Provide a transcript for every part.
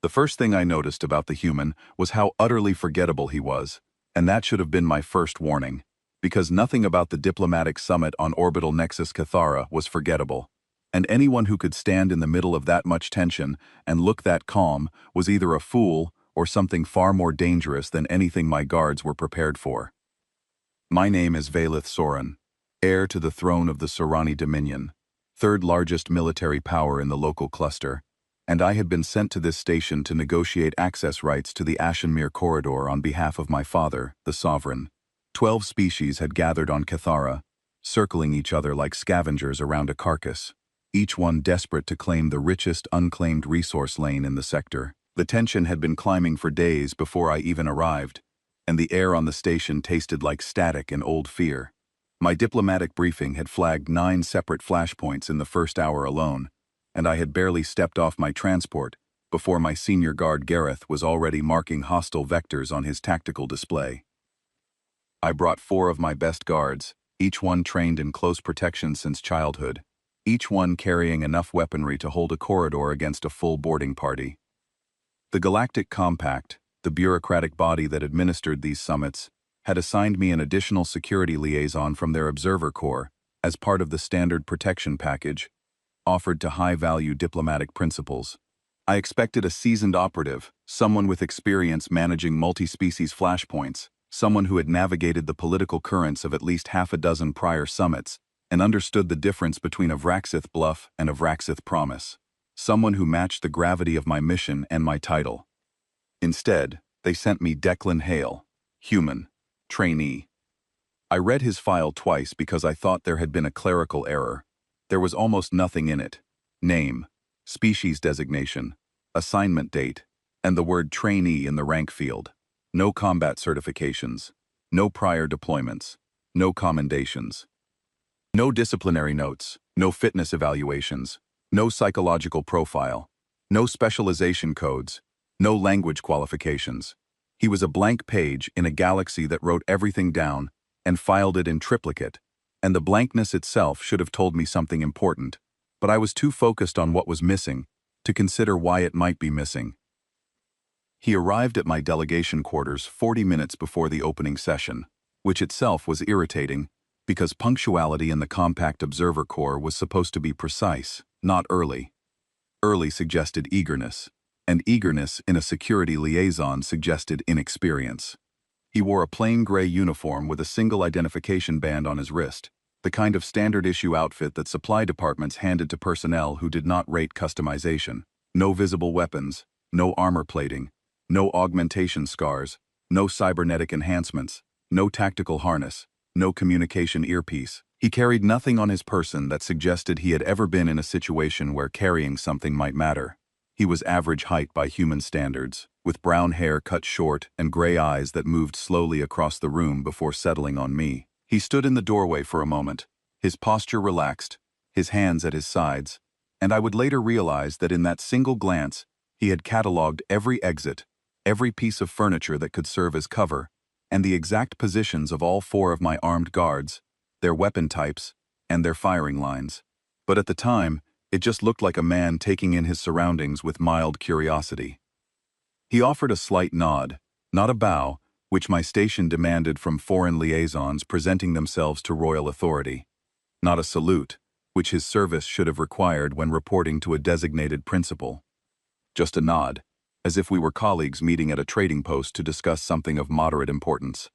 The first thing I noticed about the human was how utterly forgettable he was, and that should have been my first warning, because nothing about the diplomatic summit on orbital Nexus Cathara was forgettable, and anyone who could stand in the middle of that much tension and look that calm was either a fool or something far more dangerous than anything my guards were prepared for. My name is Valith Soren, heir to the throne of the Sorani Dominion, third largest military power in the local cluster, and I had been sent to this station to negotiate access rights to the Ashenmere corridor on behalf of my father, the Sovereign. 12 species had gathered on Cathara, circling each other like scavengers around a carcass, each one desperate to claim the richest unclaimed resource lane in the sector. The tension had been climbing for days before I even arrived, and the air on the station tasted like static and old fear. My diplomatic briefing had flagged 9 separate flashpoints in the first hour alone, and I had barely stepped off my transport before my senior guard Gareth was already marking hostile vectors on his tactical display. I brought 4 of my best guards, each one trained in close protection since childhood, each one carrying enough weaponry to hold a corridor against a full boarding party. The Galactic Compact, the bureaucratic body that administered these summits, had assigned me an additional security liaison from their observer corps as part of the standard protection package offered to high-value diplomatic principals. I expected a seasoned operative, someone with experience managing multi-species flashpoints, someone who had navigated the political currents of at least half a dozen prior summits and understood the difference between a Vraxith bluff and a Vraxith promise, someone who matched the gravity of my mission and my title. Instead, they sent me Declan Hale, human, trainee. I read his file twice because I thought there had been a clerical error. There was almost nothing in it. Name, species designation, assignment date, and the word trainee in the rank field. No combat certifications, no prior deployments, no commendations. No disciplinary notes, no fitness evaluations, no psychological profile, no specialization codes, no language qualifications. He was a blank page in a galaxy that wrote everything down and filed it in triplicate, and the blankness itself should have told me something important, but I was too focused on what was missing to consider why it might be missing. He arrived at my delegation quarters 40 minutes before the opening session, which itself was irritating because punctuality in the Compact Observer Corps was supposed to be precise, not early. Early suggested eagerness, and eagerness in a security liaison suggested inexperience. He wore a plain gray uniform with a single identification band on his wrist, the kind of standard-issue outfit that supply departments handed to personnel who did not rate customization. No visible weapons, no armor plating, no augmentation scars, no cybernetic enhancements, no tactical harness, no communication earpiece. He carried nothing on his person that suggested he had ever been in a situation where carrying something might matter. He was average height by human standards, with brown hair cut short and gray eyes that moved slowly across the room before settling on me. He stood in the doorway for a moment, his posture relaxed, his hands at his sides, and I would later realize that in that single glance, he had catalogued every exit, every piece of furniture that could serve as cover, and the exact positions of all 4 of my armed guards, their weapon types, and their firing lines. But at the time, it just looked like a man taking in his surroundings with mild curiosity. He offered a slight nod, not a bow, which my station demanded from foreign liaisons presenting themselves to royal authority. Not a salute, which his service should have required when reporting to a designated principal. Just a nod, as if we were colleagues meeting at a trading post to discuss something of moderate importance.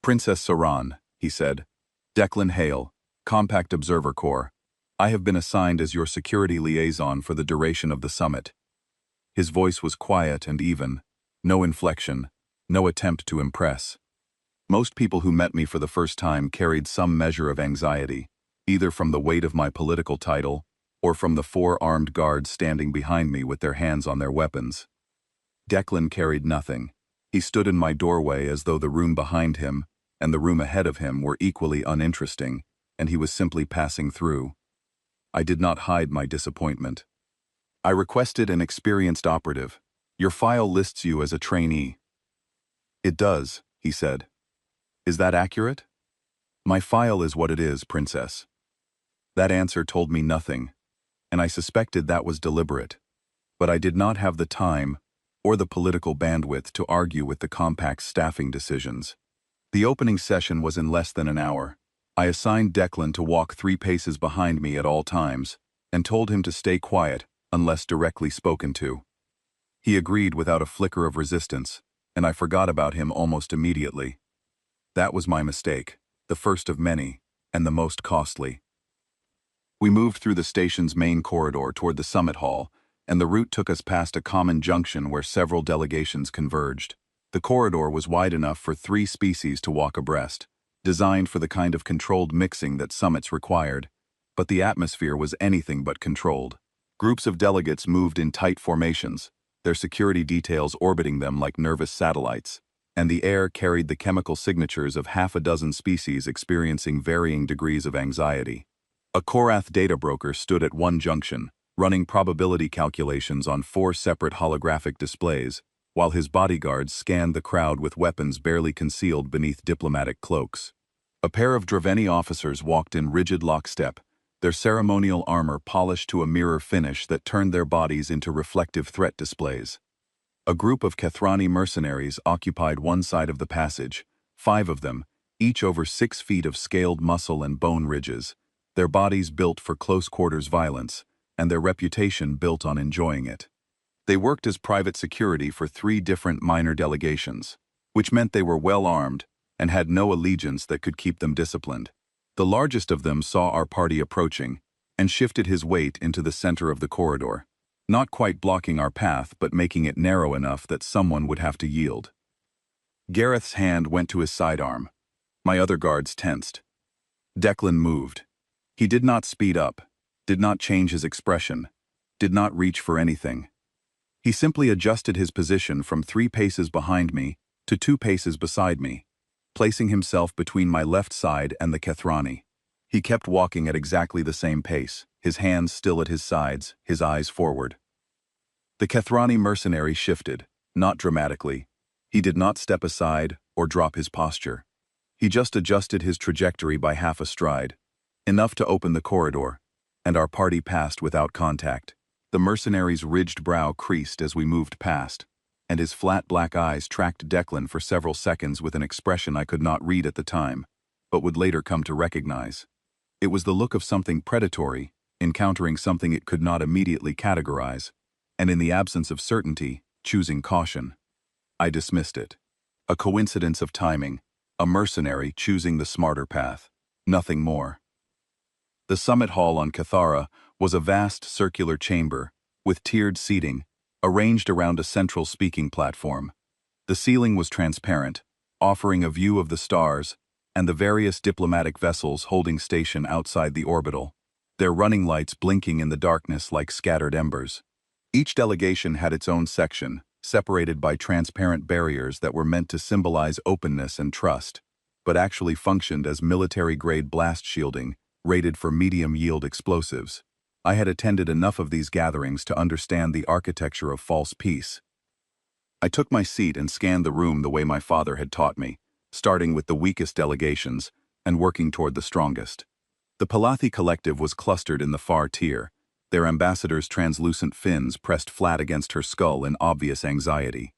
"Princess Saran," he said. "Declan Hale, Compact Observer Corps. I have been assigned as your security liaison for the duration of the summit." His voice was quiet and even, no inflection, no attempt to impress. Most people who met me for the first time carried some measure of anxiety, either from the weight of my political title or from the 4 armed guards standing behind me with their hands on their weapons. Declan carried nothing. He stood in my doorway as though the room behind him and the room ahead of him were equally uninteresting, and he was simply passing through. I did not hide my disappointment. "I requested an experienced operative. Your file lists you as a trainee." "It does," he said. "Is that accurate?" "My file is what it is, Princess." That answer told me nothing, and I suspected that was deliberate. but I did not have the time or the political bandwidth to argue with the compact's staffing decisions. The opening session was in less than an hour. I assigned Declan to walk 3 paces behind me at all times, and told him to stay quiet unless directly spoken to. He agreed without a flicker of resistance, and I forgot about him almost immediately. That was my mistake, the first of many, and the most costly. We moved through the station's main corridor toward the summit hall, and the route took us past a common junction where several delegations converged. The corridor was wide enough for 3 species to walk abreast, designed for the kind of controlled mixing that summits required, but the atmosphere was anything but controlled. Groups of delegates moved in tight formations, their security details orbiting them like nervous satellites, and the air carried the chemical signatures of half a dozen species experiencing varying degrees of anxiety. A Korath data broker stood at one junction, running probability calculations on 4 separate holographic displays, while his bodyguards scanned the crowd with weapons barely concealed beneath diplomatic cloaks. A pair of Trainee officers walked in rigid lockstep, their ceremonial armor polished to a mirror finish that turned their bodies into reflective threat displays. A group of Trainee mercenaries occupied one side of the passage, 5 of them, each over 6 feet of scaled muscle and bone ridges, their bodies built for close-quarters violence, and their reputation built on enjoying it. They worked as private security for 3 different minor delegations, which meant they were well-armed and had no allegiance that could keep them disciplined. The largest of them saw our party approaching and shifted his weight into the center of the corridor, not quite blocking our path but making it narrow enough that someone would have to yield. Gareth's hand went to his sidearm. My other guards tensed. Declan moved. He did not speed up, did not change his expression, did not reach for anything. He simply adjusted his position from 3 paces behind me to 2 paces beside me, placing himself between my left side and the Trainee. He kept walking at exactly the same pace, his hands still at his sides, his eyes forward. The Trainee mercenary shifted, not dramatically. He did not step aside or drop his posture. He just adjusted his trajectory by half a stride, enough to open the corridor, and our party passed without contact. The mercenary's ridged brow creased as we moved past, and his flat black eyes tracked Declan for several seconds with an expression I could not read at the time, but would later come to recognize. It was the look of something predatory, encountering something it could not immediately categorize, and in the absence of certainty, choosing caution. I dismissed it. A coincidence of timing, a mercenary choosing the smarter path, nothing more. The summit hall on Cathara was a vast circular chamber, with tiered seating, arranged around a central speaking platform. The ceiling was transparent, offering a view of the stars and the various diplomatic vessels holding station outside the orbital, their running lights blinking in the darkness like scattered embers. Each delegation had its own section, separated by transparent barriers that were meant to symbolize openness and trust, but actually functioned as military-grade blast shielding, rated for medium-yield explosives. I had attended enough of these gatherings to understand the architecture of false peace. I took my seat and scanned the room the way my father had taught me, starting with the weakest delegations and working toward the strongest. The Palathi collective was clustered in the far tier, their ambassador's translucent fins pressed flat against her skull in obvious anxiety.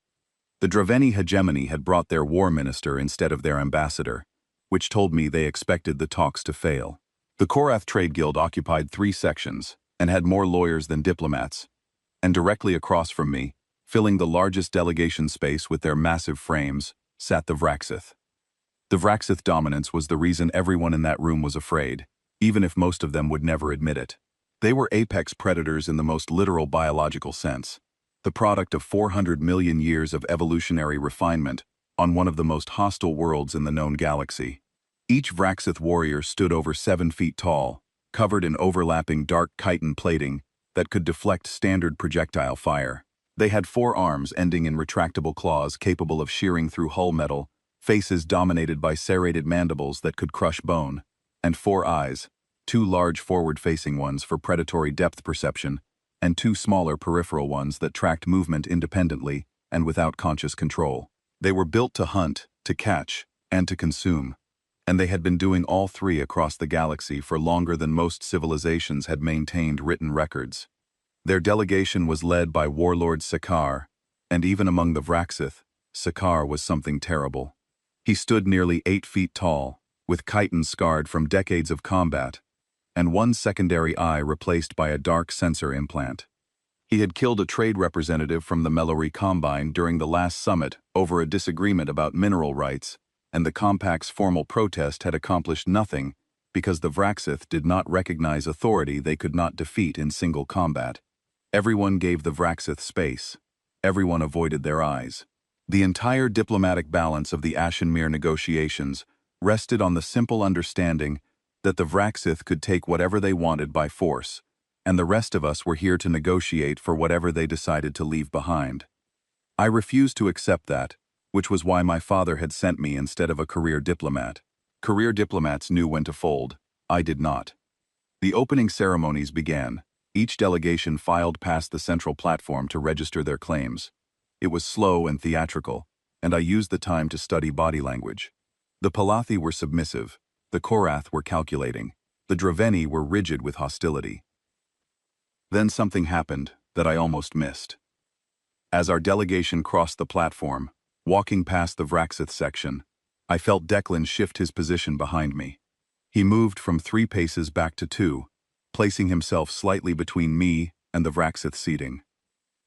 The Trainee hegemony had brought their war minister instead of their ambassador, which told me they expected the talks to fail. The Korath Trade Guild occupied 3 sections and had more lawyers than diplomats, and directly across from me, filling the largest delegation space with their massive frames, sat the Vraxith. The Vraxith dominance was the reason everyone in that room was afraid, even if most of them would never admit it. They were apex predators in the most literal biological sense, the product of 400 million years of evolutionary refinement on one of the most hostile worlds in the known galaxy. Each Vraxith warrior stood over 7 feet tall, covered in overlapping dark chitin plating that could deflect standard projectile fire. They had 4 arms ending in retractable claws capable of shearing through hull metal, faces dominated by serrated mandibles that could crush bone, and 4 eyes, 2 large forward-facing ones for predatory depth perception, and 2 smaller peripheral ones that tracked movement independently and without conscious control. They were built to hunt, to catch, and to consume, and they had been doing all 3 across the galaxy for longer than most civilizations had maintained written records. Their delegation was led by Warlord Sekar, and even among the Vraxith, Sekar was something terrible. He stood nearly 8 feet tall, with chitons scarred from decades of combat, and one secondary eye replaced by a dark sensor implant. He had killed a trade representative from the Mellory Combine during the last summit over a disagreement about mineral rights, and the Compact's formal protest had accomplished nothing because the Vraxith did not recognize authority they could not defeat in single combat. Everyone gave the Vraxith space. Everyone avoided their eyes. The entire diplomatic balance of the Ashenmere negotiations rested on the simple understanding that the Vraxith could take whatever they wanted by force, and the rest of us were here to negotiate for whatever they decided to leave behind. I refused to accept that, which was why my father had sent me instead of a career diplomat. Career diplomats knew when to fold. I did not. The opening ceremonies began. Each delegation filed past the central platform to register their claims. It was slow and theatrical, and I used the time to study body language. The Palathi were submissive, the Korath were calculating, the Draveni were rigid with hostility. Then something happened that I almost missed. As our delegation crossed the platform, walking past the Vraxith section, I felt Declan shift his position behind me. He moved from 3 paces back to 2, placing himself slightly between me and the Vraxith seating.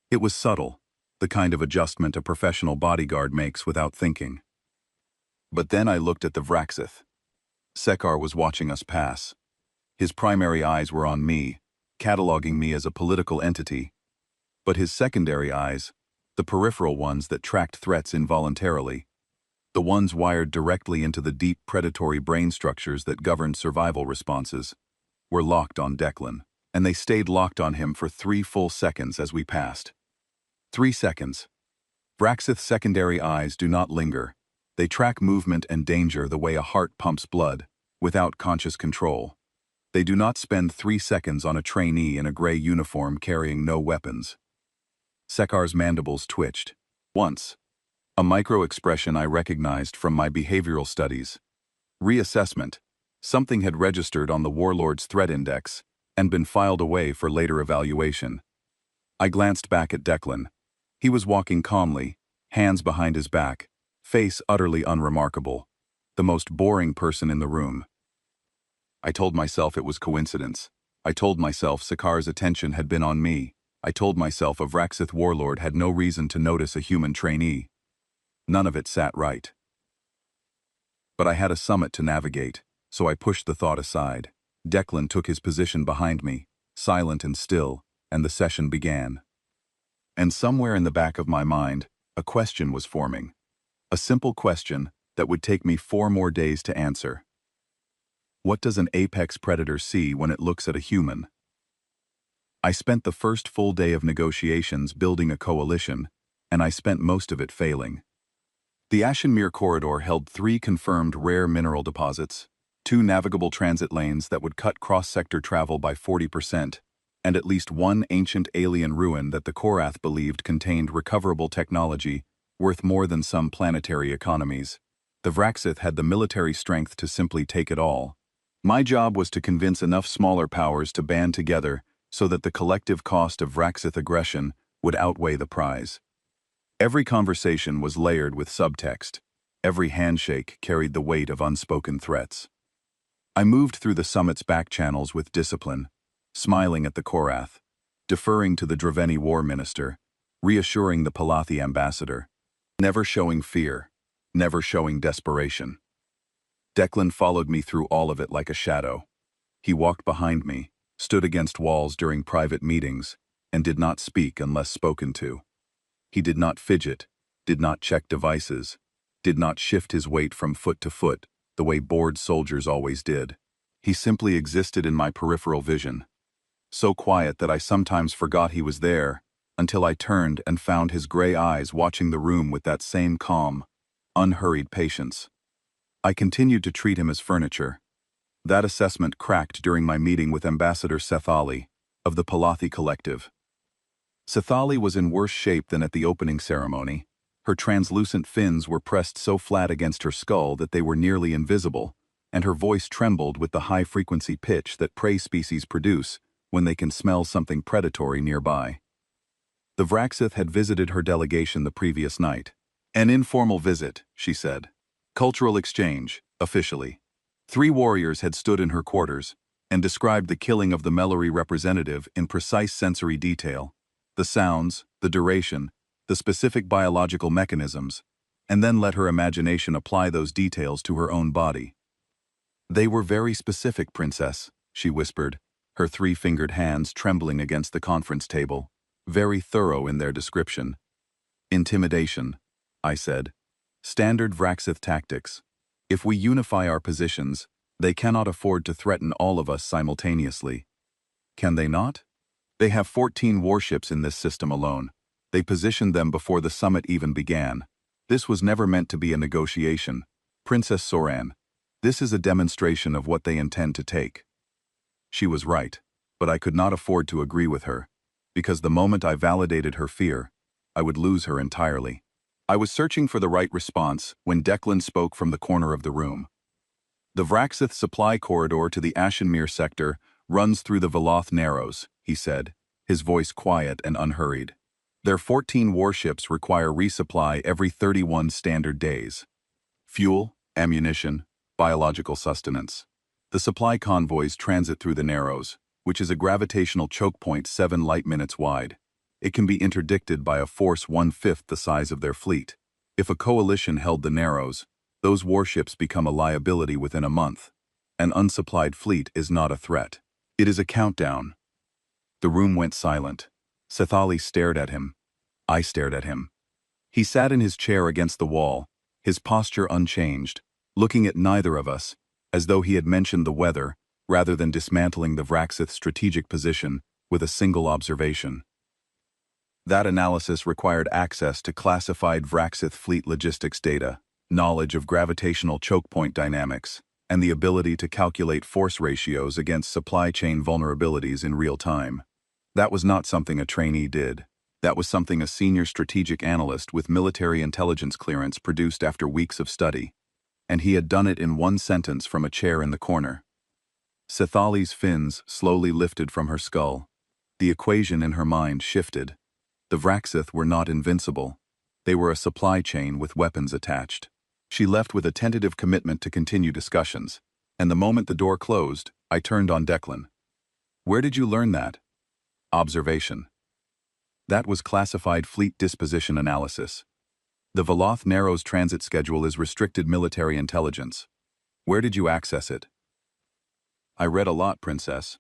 It was subtle, the kind of adjustment a professional bodyguard makes without thinking. But then I looked at the Vraxith. Sekar was watching us pass. His primary eyes were on me, cataloging me as a political entity. But his secondary eyes, the peripheral ones that tracked threats involuntarily, the ones wired directly into the deep predatory brain structures that governed survival responses, were locked on Declan, and they stayed locked on him for 3 full seconds as we passed. 3 seconds. Vraxith's secondary eyes do not linger. They track movement and danger the way a heart pumps blood, without conscious control. They do not spend 3 seconds on a trainee in a gray uniform carrying no weapons. Sekar's mandibles twitched. Once. A micro-expression I recognized from my behavioral studies. Reassessment. Something had registered on the Warlord's threat index and been filed away for later evaluation. I glanced back at Declan. He was walking calmly, hands behind his back, face utterly unremarkable, the most boring person in the room. I told myself it was coincidence. I told myself Sekar's attention had been on me. I told myself a Vraxith warlord had no reason to notice a human trainee. None of it sat right. But I had a summit to navigate, so I pushed the thought aside. Declan took his position behind me, silent and still, and the session began. And somewhere in the back of my mind, a question was forming. A simple question that would take me 4 more days to answer. What does an apex predator see when it looks at a human? I spent the first full day of negotiations building a coalition, and I spent most of it failing. The Ashenmere corridor held 3 confirmed rare mineral deposits, 2 navigable transit lanes that would cut cross-sector travel by 40%, and at least 1 ancient alien ruin that the Korath believed contained recoverable technology worth more than some planetary economies. The Vraxith had the military strength to simply take it all. My job was to convince enough smaller powers to band together so that the collective cost of Vraxith aggression would outweigh the prize. Every conversation was layered with subtext. Every handshake carried the weight of unspoken threats. I moved through the summit's back channels with discipline, smiling at the Korath, deferring to the Draveni war minister, reassuring the Palathi ambassador, never showing fear, never showing desperation. Declan followed me through all of it like a shadow. He walked behind me, stood against walls during private meetings, and did not speak unless spoken to. He did not fidget, did not check devices, did not shift his weight from foot to foot the way bored soldiers always did. He simply existed in my peripheral vision, so quiet that I sometimes forgot he was there, until I turned and found his gray eyes watching the room with that same calm, unhurried patience. I continued to treat him as furniture. That assessment cracked during my meeting with Ambassador Sethali of the Palathi Collective. Sethali was in worse shape than at the opening ceremony. Her translucent fins were pressed so flat against her skull that they were nearly invisible, and her voice trembled with the high-frequency pitch that prey species produce when they can smell something predatory nearby. The Vraxith had visited her delegation the previous night. An informal visit, she said. Cultural exchange, officially. 3 warriors had stood in her quarters and described the killing of the Mellory representative in precise sensory detail, the sounds, the duration, the specific biological mechanisms, and then let her imagination apply those details to her own body. They were very specific, Princess, she whispered, her 3-fingered hands trembling against the conference table, very thorough in their description. Intimidation, I said. Standard Vraxith tactics. If we unify our positions, they cannot afford to threaten all of us simultaneously. Can they not? They have 14 warships in this system alone. They positioned them before the summit even began. This was never meant to be a negotiation. Princess Soran, this is a demonstration of what they intend to take. She was right, but I could not afford to agree with her, because the moment I validated her fear, I would lose her entirely. I was searching for the right response when Declan spoke from the corner of the room. The Vraxith supply corridor to the Ashenmere sector runs through the Veloth Narrows, he said, his voice quiet and unhurried. Their 14 warships require resupply every 31 standard days. Fuel, ammunition, biological sustenance. The supply convoys transit through the Narrows, which is a gravitational choke point 7 light minutes wide. It can be interdicted by a force 1/5 the size of their fleet. If a coalition held the Narrows, those warships become a liability within a month. An unsupplied fleet is not a threat. It is a countdown. The room went silent. Sethali stared at him. I stared at him. He sat in his chair against the wall, his posture unchanged, looking at neither of us, as though he had mentioned the weather, rather than dismantling the Vraxith strategic position with a single observation. That analysis required access to classified Vraxith fleet logistics data, knowledge of gravitational choke point dynamics, and the ability to calculate force ratios against supply chain vulnerabilities in real time. That was not something a trainee did. That was something a senior strategic analyst with military intelligence clearance produced after weeks of study. And he had done it in one sentence from a chair in the corner. Sethali's fins slowly lifted from her skull. The equation in her mind shifted. The Vraxith were not invincible. They were a supply chain with weapons attached. She left with a tentative commitment to continue discussions, and the moment the door closed, I turned on Declan. Where did you learn that? Observation. That was classified fleet disposition analysis. The Veloth Narrows transit schedule is restricted military intelligence. Where did you access it? I read a lot, Princess.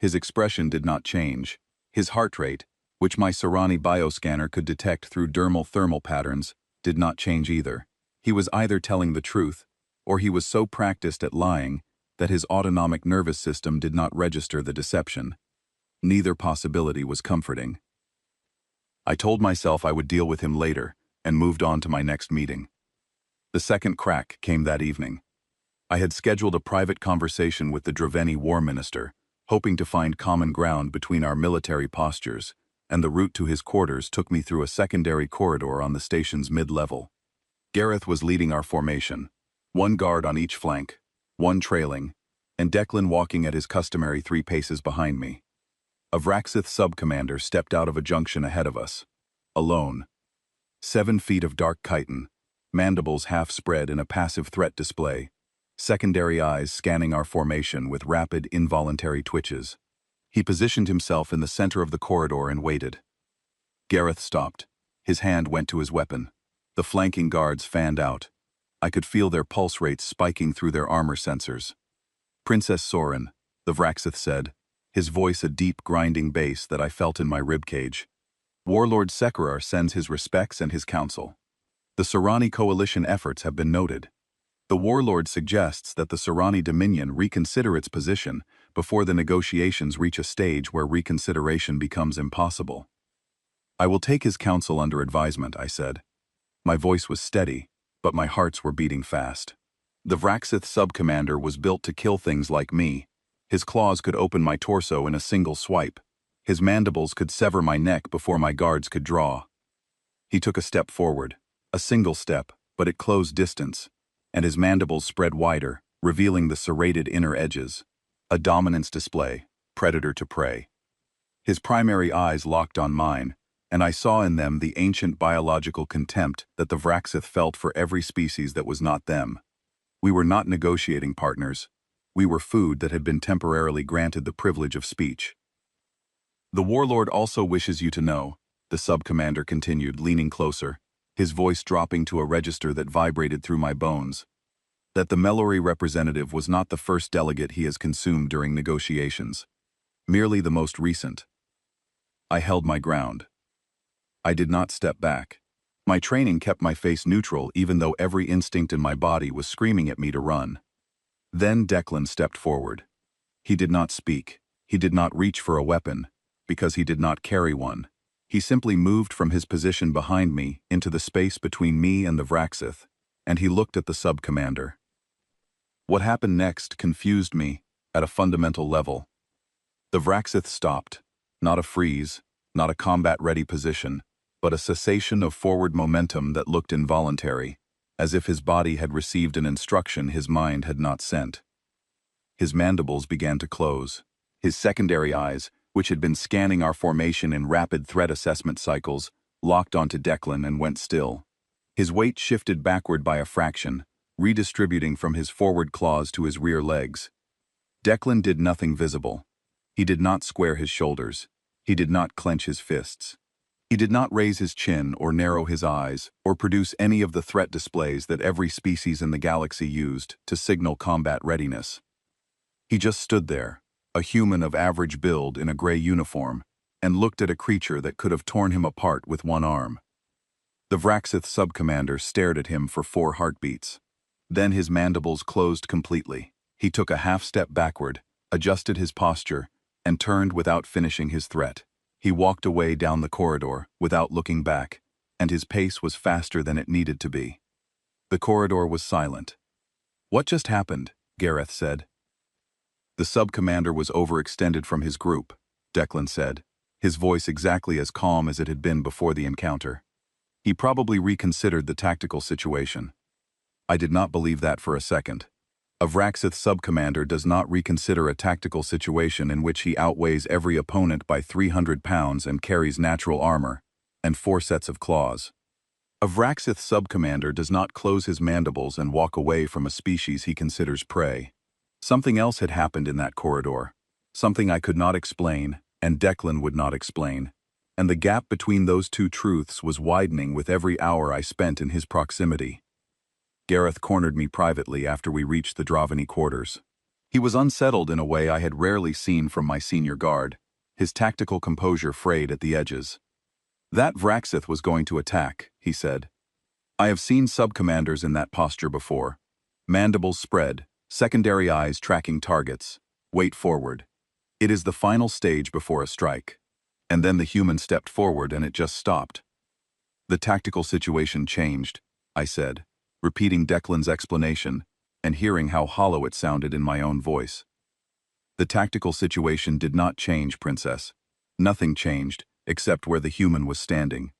His expression did not change. His heart rate, which my Serani bioscanner could detect through dermal thermal patterns, did not change either. He was either telling the truth, or he was so practiced at lying that his autonomic nervous system did not register the deception. Neither possibility was comforting. I told myself I would deal with him later, and moved on to my next meeting. The second crack came that evening. I had scheduled a private conversation with the Draveni war minister, hoping to find common ground between our military postures, and the route to his quarters took me through a secondary corridor on the station's mid-level. Gareth was leading our formation, 1 guard on each flank, 1 trailing, and Declan walking at his customary 3 paces behind me. A Vraxith sub-commander stepped out of a junction ahead of us, alone. 7 feet of dark chitin, mandibles half spread in a passive threat display, secondary eyes scanning our formation with rapid, involuntary twitches. He positioned himself in the center of the corridor and waited. Gareth stopped. His hand went to his weapon. The flanking guards fanned out. I could feel their pulse rates spiking through their armor sensors. Princess Soran, the Vraxith said, his voice a deep, grinding bass that I felt in my ribcage. Warlord Sekhirar sends his respects and his counsel. The Serani coalition efforts have been noted. The warlord suggests that the Serani Dominion reconsider its position before the negotiations reach a stage where reconsideration becomes impossible. I will take his counsel under advisement, I said. My voice was steady, but my hearts were beating fast. The Vraxith sub-commander was built to kill things like me. His claws could open my torso in a single swipe. His mandibles could sever my neck before my guards could draw. He took a step forward, a single step, but it closed distance, and his mandibles spread wider, revealing the serrated inner edges. A dominance display. predator to prey. His primary eyes locked on mine, and I saw in them the ancient biological contempt that the Vraxith felt for every species that was not them. We were not negotiating partners. We were food that had been temporarily granted the privilege of speech. The warlord also wishes you to know, the sub-commander continued, leaning closer, his voice dropping to a register that vibrated through my bones, that the Mellory representative was not the first delegate he has consumed during negotiations, merely the most recent. I held my ground. I did not step back. My training kept my face neutral even though every instinct in my body was screaming at me to run. Then Declan stepped forward. He did not speak. He did not reach for a weapon, because he did not carry one. He simply moved from his position behind me into the space between me and the Vraxith, and he looked at the sub-commander. What happened next confused me at a fundamental level. The Vraxith stopped, not a freeze, not a combat-ready position, but a cessation of forward momentum that looked involuntary, as if his body had received an instruction his mind had not sent. His mandibles began to close. His secondary eyes, which had been scanning our formation in rapid threat assessment cycles, locked onto Declan and went still. His weight shifted backward by a fraction, redistributing from his forward claws to his rear legs. Declan did nothing visible. He did not square his shoulders. He did not clench his fists. He did not raise his chin or narrow his eyes or produce any of the threat displays that every species in the galaxy used to signal combat readiness. He just stood there, a human of average build in a gray uniform, and looked at a creature that could have torn him apart with one arm. The Vraxith sub-commander stared at him for 4 heartbeats. Then his mandibles closed completely. He took a half-step backward, adjusted his posture, and turned without finishing his threat. He walked away down the corridor without looking back, and his pace was faster than it needed to be. The corridor was silent. "What just happened?" Gareth said. "The sub-commander was overextended from his group," Declan said, his voice exactly as calm as it had been before the encounter. "He probably reconsidered the tactical situation." I did not believe that for a second. A Vraxith sub-commander does not reconsider a tactical situation in which he outweighs every opponent by 300 pounds and carries natural armor, and 4 sets of claws. A Vraxith sub-commander does not close his mandibles and walk away from a species he considers prey. Something else had happened in that corridor, something I could not explain, and Declan would not explain, and the gap between those two truths was widening with every hour I spent in his proximity. Gareth cornered me privately after we reached the Dravani quarters. He was unsettled in a way I had rarely seen from my senior guard, his tactical composure frayed at the edges. "That Vraxith was going to attack," he said. "I have seen sub-commanders in that posture before. Mandibles spread, secondary eyes tracking targets. Weight forward. It is the final stage before a strike." And then the human stepped forward and it just stopped. "The tactical situation changed," I said, repeating Declan's explanation and hearing how hollow it sounded in my own voice. "The tactical situation did not change, Princess. Nothing changed, except where the human was standing.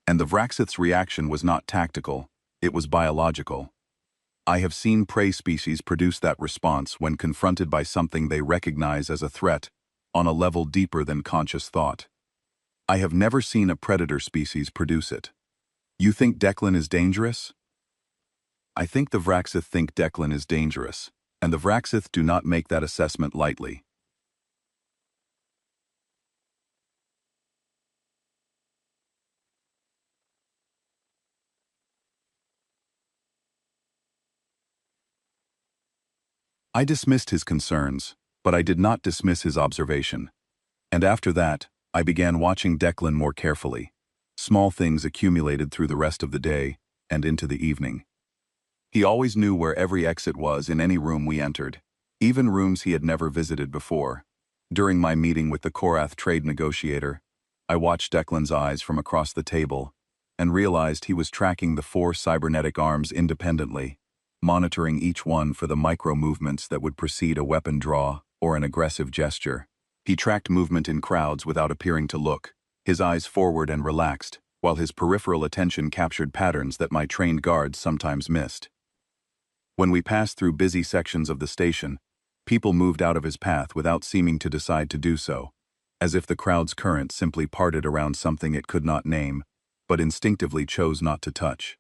And the Vraxith's reaction was not tactical, it was biological. I have seen prey species produce that response when confronted by something they recognize as a threat, on a level deeper than conscious thought. I have never seen a predator species produce it. You think Declan is dangerous? I think the Vraxith think Declan is dangerous, and the Vraxith do not make that assessment lightly." I dismissed his concerns, but I did not dismiss his observation. And after that, I began watching Declan more carefully. Small things accumulated through the rest of the day and into the evening. He always knew where every exit was in any room we entered, even rooms he had never visited before. During my meeting with the Korath trade negotiator, I watched Declan's eyes from across the table and realized he was tracking the 4 cybernetic arms independently, monitoring each one for the micro-movements that would precede a weapon draw or an aggressive gesture. He tracked movement in crowds without appearing to look, his eyes forward and relaxed, while his peripheral attention captured patterns that my trained guards sometimes missed. When we passed through busy sections of the station, People moved out of his path without seeming to decide to do so, as if the crowd's current simply parted around something it could not name, but instinctively chose not to touch.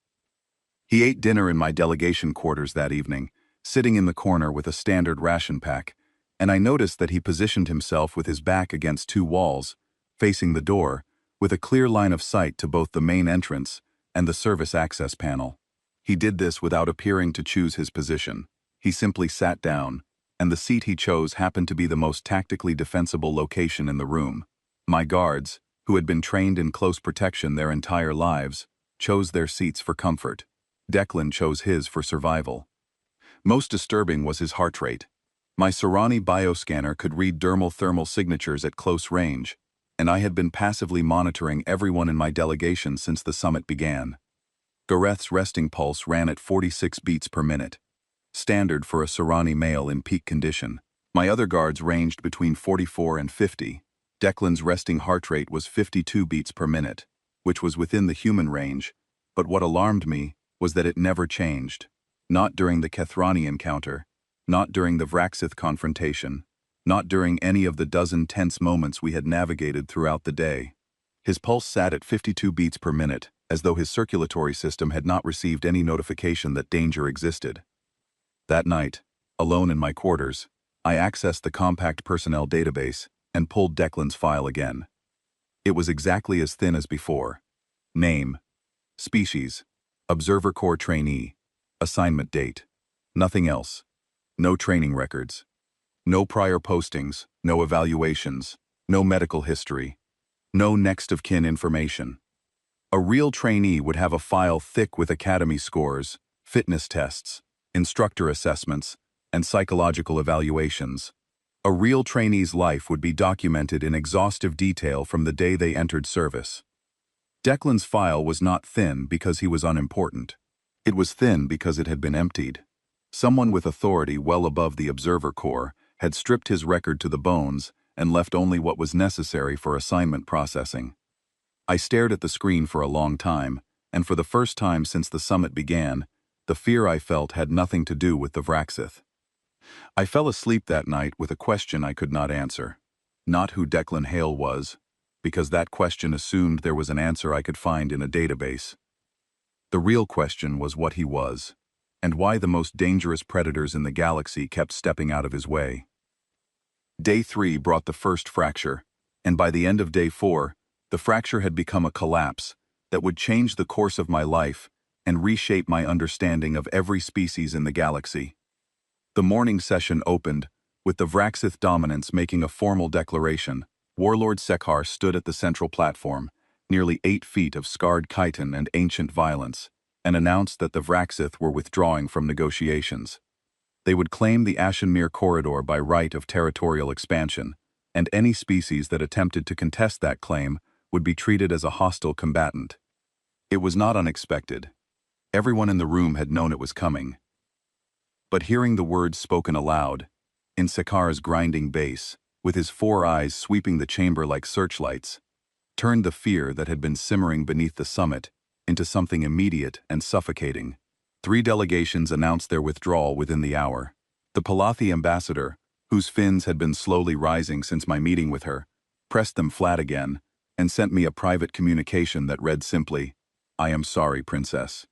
He ate dinner in my delegation quarters that evening, sitting in the corner with a standard ration pack, and I noticed that he positioned himself with his back against two walls, facing the door, with a clear line of sight to both the main entrance and the service access panel. He did this without appearing to choose his position. He simply sat down, and the seat he chose happened to be the most tactically defensible location in the room. My guards, who had been trained in close protection their entire lives, chose their seats for comfort. Declan chose his for survival. Most disturbing was his heart rate. My Serani bioscanner could read dermal thermal signatures at close range, and I had been passively monitoring everyone in my delegation since the summit began. Gareth's resting pulse ran at 46 beats per minute, standard for a Serani male in peak condition. My other guards ranged between 44 and 50. Declan's resting heart rate was 52 beats per minute, which was within the human range, but what alarmed me was that it never changed. Not during the Kethrani encounter, not during the Vraxith confrontation, not during any of the dozen tense moments we had navigated throughout the day. His pulse sat at 52 beats per minute, as though his circulatory system had not received any notification that danger existed. That night, alone in my quarters, I accessed the compact personnel database and pulled Declan's file again. It was exactly as thin as before. Name, species, Observer Corps trainee, assignment date. Nothing else. No training records. No prior postings, no evaluations, no medical history, no next of kin information. A real trainee would have a file thick with academy scores, fitness tests, instructor assessments, and psychological evaluations. A real trainee's life would be documented in exhaustive detail from the day they entered service. Declan's file was not thin because he was unimportant. It was thin because it had been emptied. Someone with authority well above the Observer Corps had stripped his record to the bones and left only what was necessary for assignment processing. I stared at the screen for a long time, and for the first time since the summit began, the fear I felt had nothing to do with the Vraxith. I fell asleep that night with a question I could not answer. Not who Declan Hale was, because that question assumed there was an answer I could find in a database. The real question was what he was, and why the most dangerous predators in the galaxy kept stepping out of his way. Day 3 brought the first fracture, and by the end of Day 4, the fracture had become a collapse that would change the course of my life and reshape my understanding of every species in the galaxy. The morning session opened, with the Vraxith dominance making a formal declaration. Warlord Sekhar stood at the central platform, nearly 8 feet of scarred chitin and ancient violence, and announced that the Vraxith were withdrawing from negotiations. They would claim the Ashenmere corridor by right of territorial expansion, and any species that attempted to contest that claim would be treated as a hostile combatant. It was not unexpected. Everyone in the room had known it was coming. But hearing the words spoken aloud, in Sekhar's grinding bass, with his 4 eyes sweeping the chamber like searchlights, turned the fear that had been simmering beneath the summit into something immediate and suffocating. 3 delegations announced their withdrawal within the hour. The Palathi ambassador, whose fins had been slowly rising since my meeting with her, pressed them flat again and sent me a private communication that read simply, "I am sorry, Princess."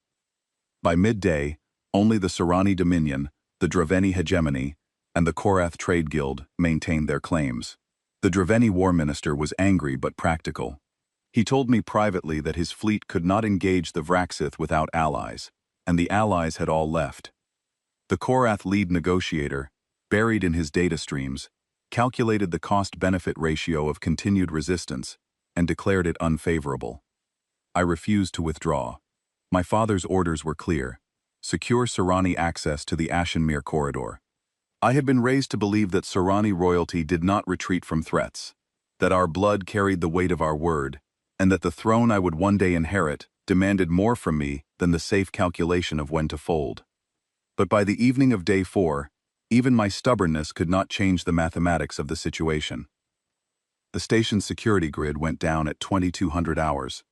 By midday, only the Serani Dominion, the Draveni Hegemony, and the Korath Trade Guild maintained their claims. The Draveni War Minister was angry but practical. He told me privately that his fleet could not engage the Vraxith without allies, and the allies had all left. The Korath lead negotiator, buried in his data streams, calculated the cost-benefit ratio of continued resistance and declared it unfavorable. I refused to withdraw. My father's orders were clear: secure Serani access to the Ashenmere corridor. I had been raised to believe that Serani royalty did not retreat from threats, that our blood carried the weight of our word, and that the throne I would one day inherit demanded more from me than the safe calculation of when to fold. But by the evening of Day 4, even my stubbornness could not change the mathematics of the situation. The station's security grid went down at 2200 hours.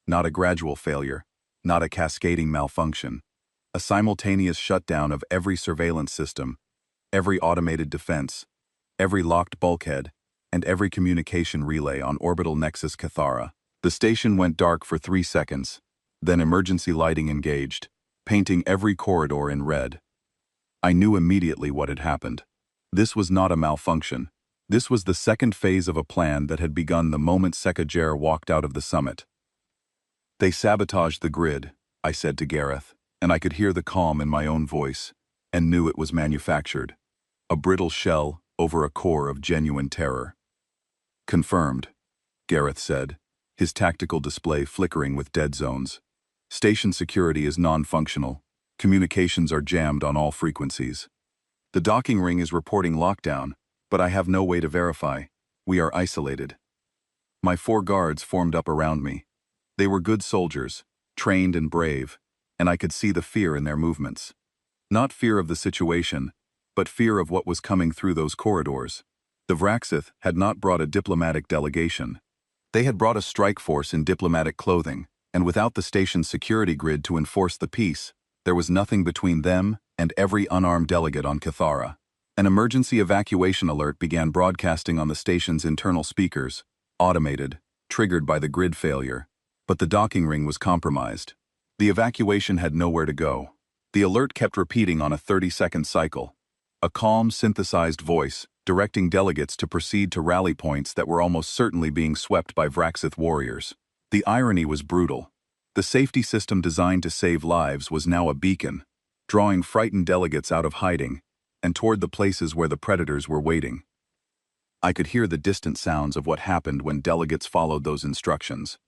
Not a gradual failure, not a cascading malfunction. A simultaneous shutdown of every surveillance system, every automated defense, every locked bulkhead, and every communication relay on orbital Nexus Cathara. The station went dark for 3 seconds, then emergency lighting engaged, painting every corridor in red. I knew immediately what had happened. This was not a malfunction. This was the second phase of a plan that had begun the moment Sekajer walked out of the summit. They sabotaged the grid, I said to Gareth, and I could hear the calm in my own voice, and knew it was manufactured. A brittle shell over a core of genuine terror. Confirmed, Gareth said, his tactical display flickering with dead zones. Station security is non-functional. Communications are jammed on all frequencies. The docking ring is reporting lockdown, but I have no way to verify. We are isolated. My 4 guards formed up around me. They were good soldiers, trained and brave, and I could see the fear in their movements. Not fear of the situation, but fear of what was coming through those corridors. The Vraxith had not brought a diplomatic delegation. They had brought a strike force in diplomatic clothing, and without the station's security grid to enforce the peace, there was nothing between them and every unarmed delegate on Cathara. An emergency evacuation alert began broadcasting on the station's internal speakers, automated, triggered by the grid failure. But the docking ring was compromised. The evacuation had nowhere to go. The alert kept repeating on a 30-second cycle. A calm, synthesized voice, directing delegates to proceed to rally points that were almost certainly being swept by Vraxith warriors. The irony was brutal. The safety system designed to save lives was now a beacon, drawing frightened delegates out of hiding and toward the places where the predators were waiting. I could hear the distant sounds of what happened when delegates followed those instructions.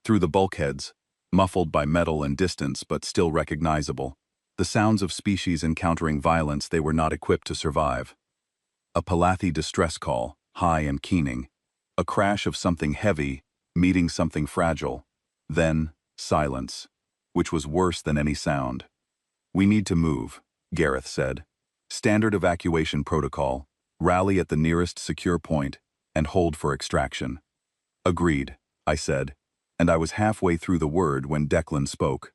Through the bulkheads, muffled by metal and distance but still recognizable, the sounds of species encountering violence they were not equipped to survive. A Palathi distress call, high and keening. A crash of something heavy, meeting something fragile. Then, silence, which was worse than any sound. "We need to move," Gareth said. "Standard evacuation protocol, rally at the nearest secure point, and hold for extraction." "Agreed," I said, and I was halfway through the word when Declan spoke.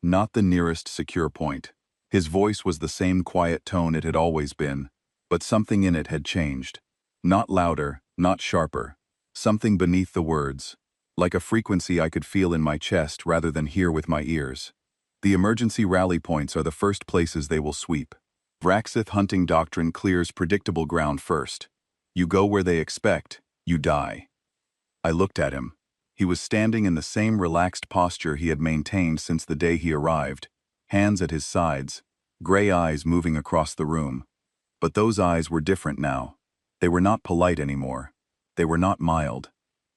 "Not the nearest secure point." His voice was the same quiet tone it had always been, but something in it had changed. Not louder, not sharper. Something beneath the words, like a frequency I could feel in my chest rather than hear with my ears. "The emergency rally points are the first places they will sweep. Vraxith hunting doctrine clears predictable ground first. You go where they expect, you die." I looked at him. He was standing in the same relaxed posture he had maintained since the day he arrived, hands at his sides, gray eyes moving across the room. But those eyes were different now. They were not polite anymore. They were not mild.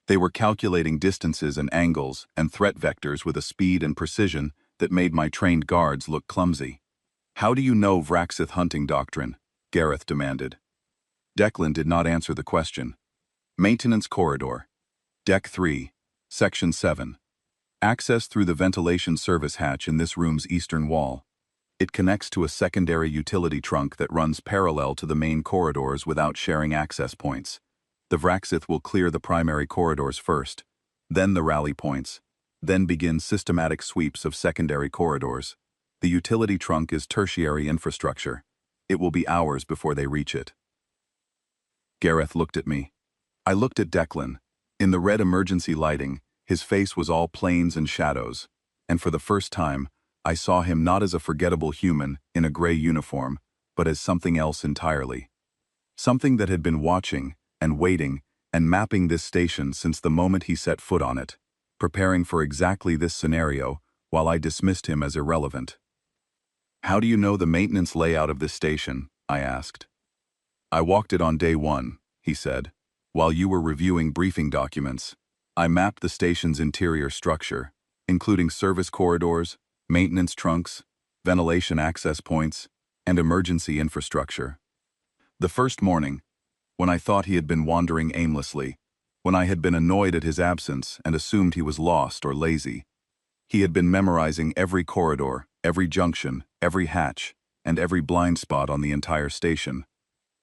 They were calculating distances and angles and threat vectors with a speed and precision that made my trained guards look clumsy. "How do you know Vraxith hunting doctrine?" Gareth demanded. Declan did not answer the question. "Maintenance corridor. Deck 3, Section 7. Access through the ventilation service hatch in this room's eastern wall. It connects to a secondary utility trunk that runs parallel to the main corridors without sharing access points. The Vraxith will clear the primary corridors first, then the rally points, then begin systematic sweeps of secondary corridors. The utility trunk is tertiary infrastructure. It will be hours before they reach it." Gareth looked at me. I looked at Declan. In the red emergency lighting, his face was all planes and shadows, and for the first time, I saw him not as a forgettable human in a gray uniform, but as something else entirely. Something that had been watching and waiting and mapping this station since the moment he set foot on it, preparing for exactly this scenario while I dismissed him as irrelevant. "How do you know the maintenance layout of this station?" I asked. "I walked it on day 1, he said. "While you were reviewing briefing documents, I mapped the station's interior structure, including service corridors, maintenance trunks, ventilation access points, and emergency infrastructure. The first morning, when I thought he had been wandering aimlessly, when I had been annoyed at his absence and assumed he was lost or lazy, he had been memorizing every corridor, every junction, every hatch, and every blind spot on the entire station.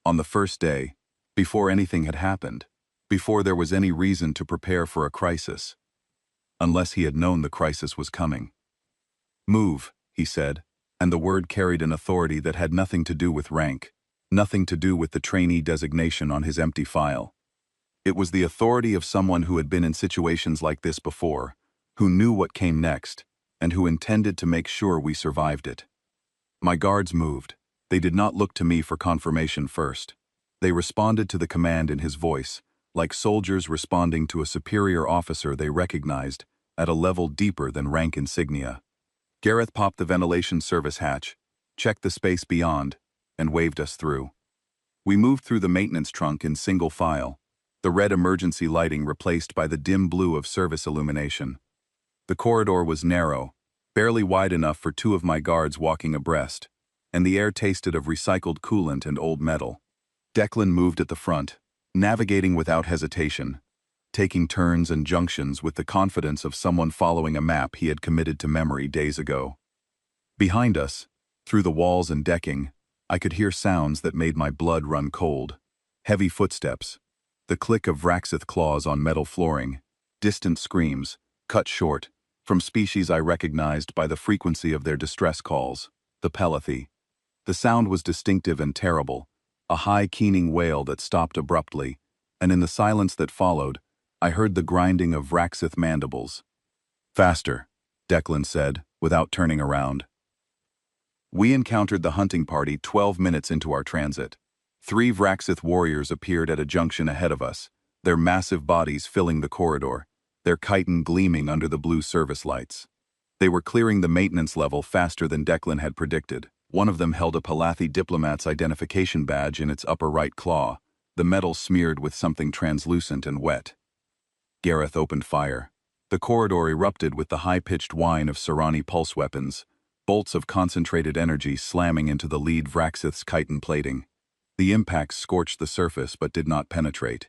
On the first day, before anything had happened, before there was any reason to prepare for a crisis, unless he had known the crisis was coming. "Move," he said, and the word carried an authority that had nothing to do with rank, nothing to do with the trainee designation on his empty file. It was the authority of someone who had been in situations like this before, who knew what came next, and who intended to make sure we survived it. My guards moved. They did not look to me for confirmation first. They responded to the command in his voice, like soldiers responding to a superior officer they recognized at a level deeper than rank insignia. Gareth popped the ventilation service hatch, checked the space beyond, and waved us through. We moved through the maintenance trunk in single file, the red emergency lighting replaced by the dim blue of service illumination. The corridor was narrow, barely wide enough for two of my guards walking abreast, and the air tasted of recycled coolant and old metal. Declan moved at the front, navigating without hesitation, taking turns and junctions with the confidence of someone following a map he had committed to memory days ago. Behind us, through the walls and decking, I could hear sounds that made my blood run cold. Heavy footsteps, the click of Vraxith claws on metal flooring, distant screams, cut short, from species I recognized by the frequency of their distress calls, the Pelothi. The sound was distinctive and terrible, a high keening wail that stopped abruptly, and in the silence that followed, I heard the grinding of Vraxith mandibles. "Faster," Declan said, without turning around. We encountered the hunting party 12 minutes into our transit. 3 Vraxith warriors appeared at a junction ahead of us, their massive bodies filling the corridor, their chitin gleaming under the blue service lights. They were clearing the maintenance level faster than Declan had predicted. One of them held a Palathi diplomat's identification badge in its upper right claw, the metal smeared with something translucent and wet. Gareth opened fire. The corridor erupted with the high-pitched whine of Serani pulse weapons, bolts of concentrated energy slamming into the lead Vraxith's chitin plating. The impacts scorched the surface but did not penetrate.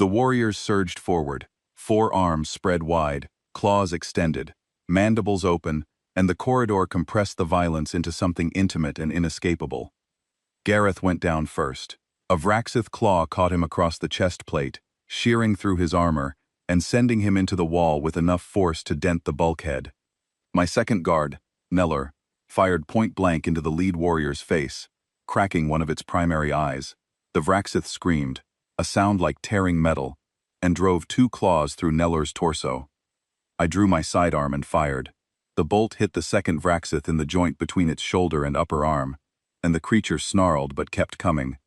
The warriors surged forward, 4 arms spread wide, claws extended, mandibles open, and the corridor compressed the violence into something intimate and inescapable. Gareth went down first. A Vraxith claw caught him across the chest plate, shearing through his armor, and sending him into the wall with enough force to dent the bulkhead. My second guard, Neller, fired point-blank into the lead warrior's face, cracking one of its primary eyes. The Vraxith screamed, a sound like tearing metal, and drove 2 claws through Neller's torso. I drew my sidearm and fired. The bolt hit the second Vraxith in the joint between its shoulder and upper arm, and the creature snarled but kept coming.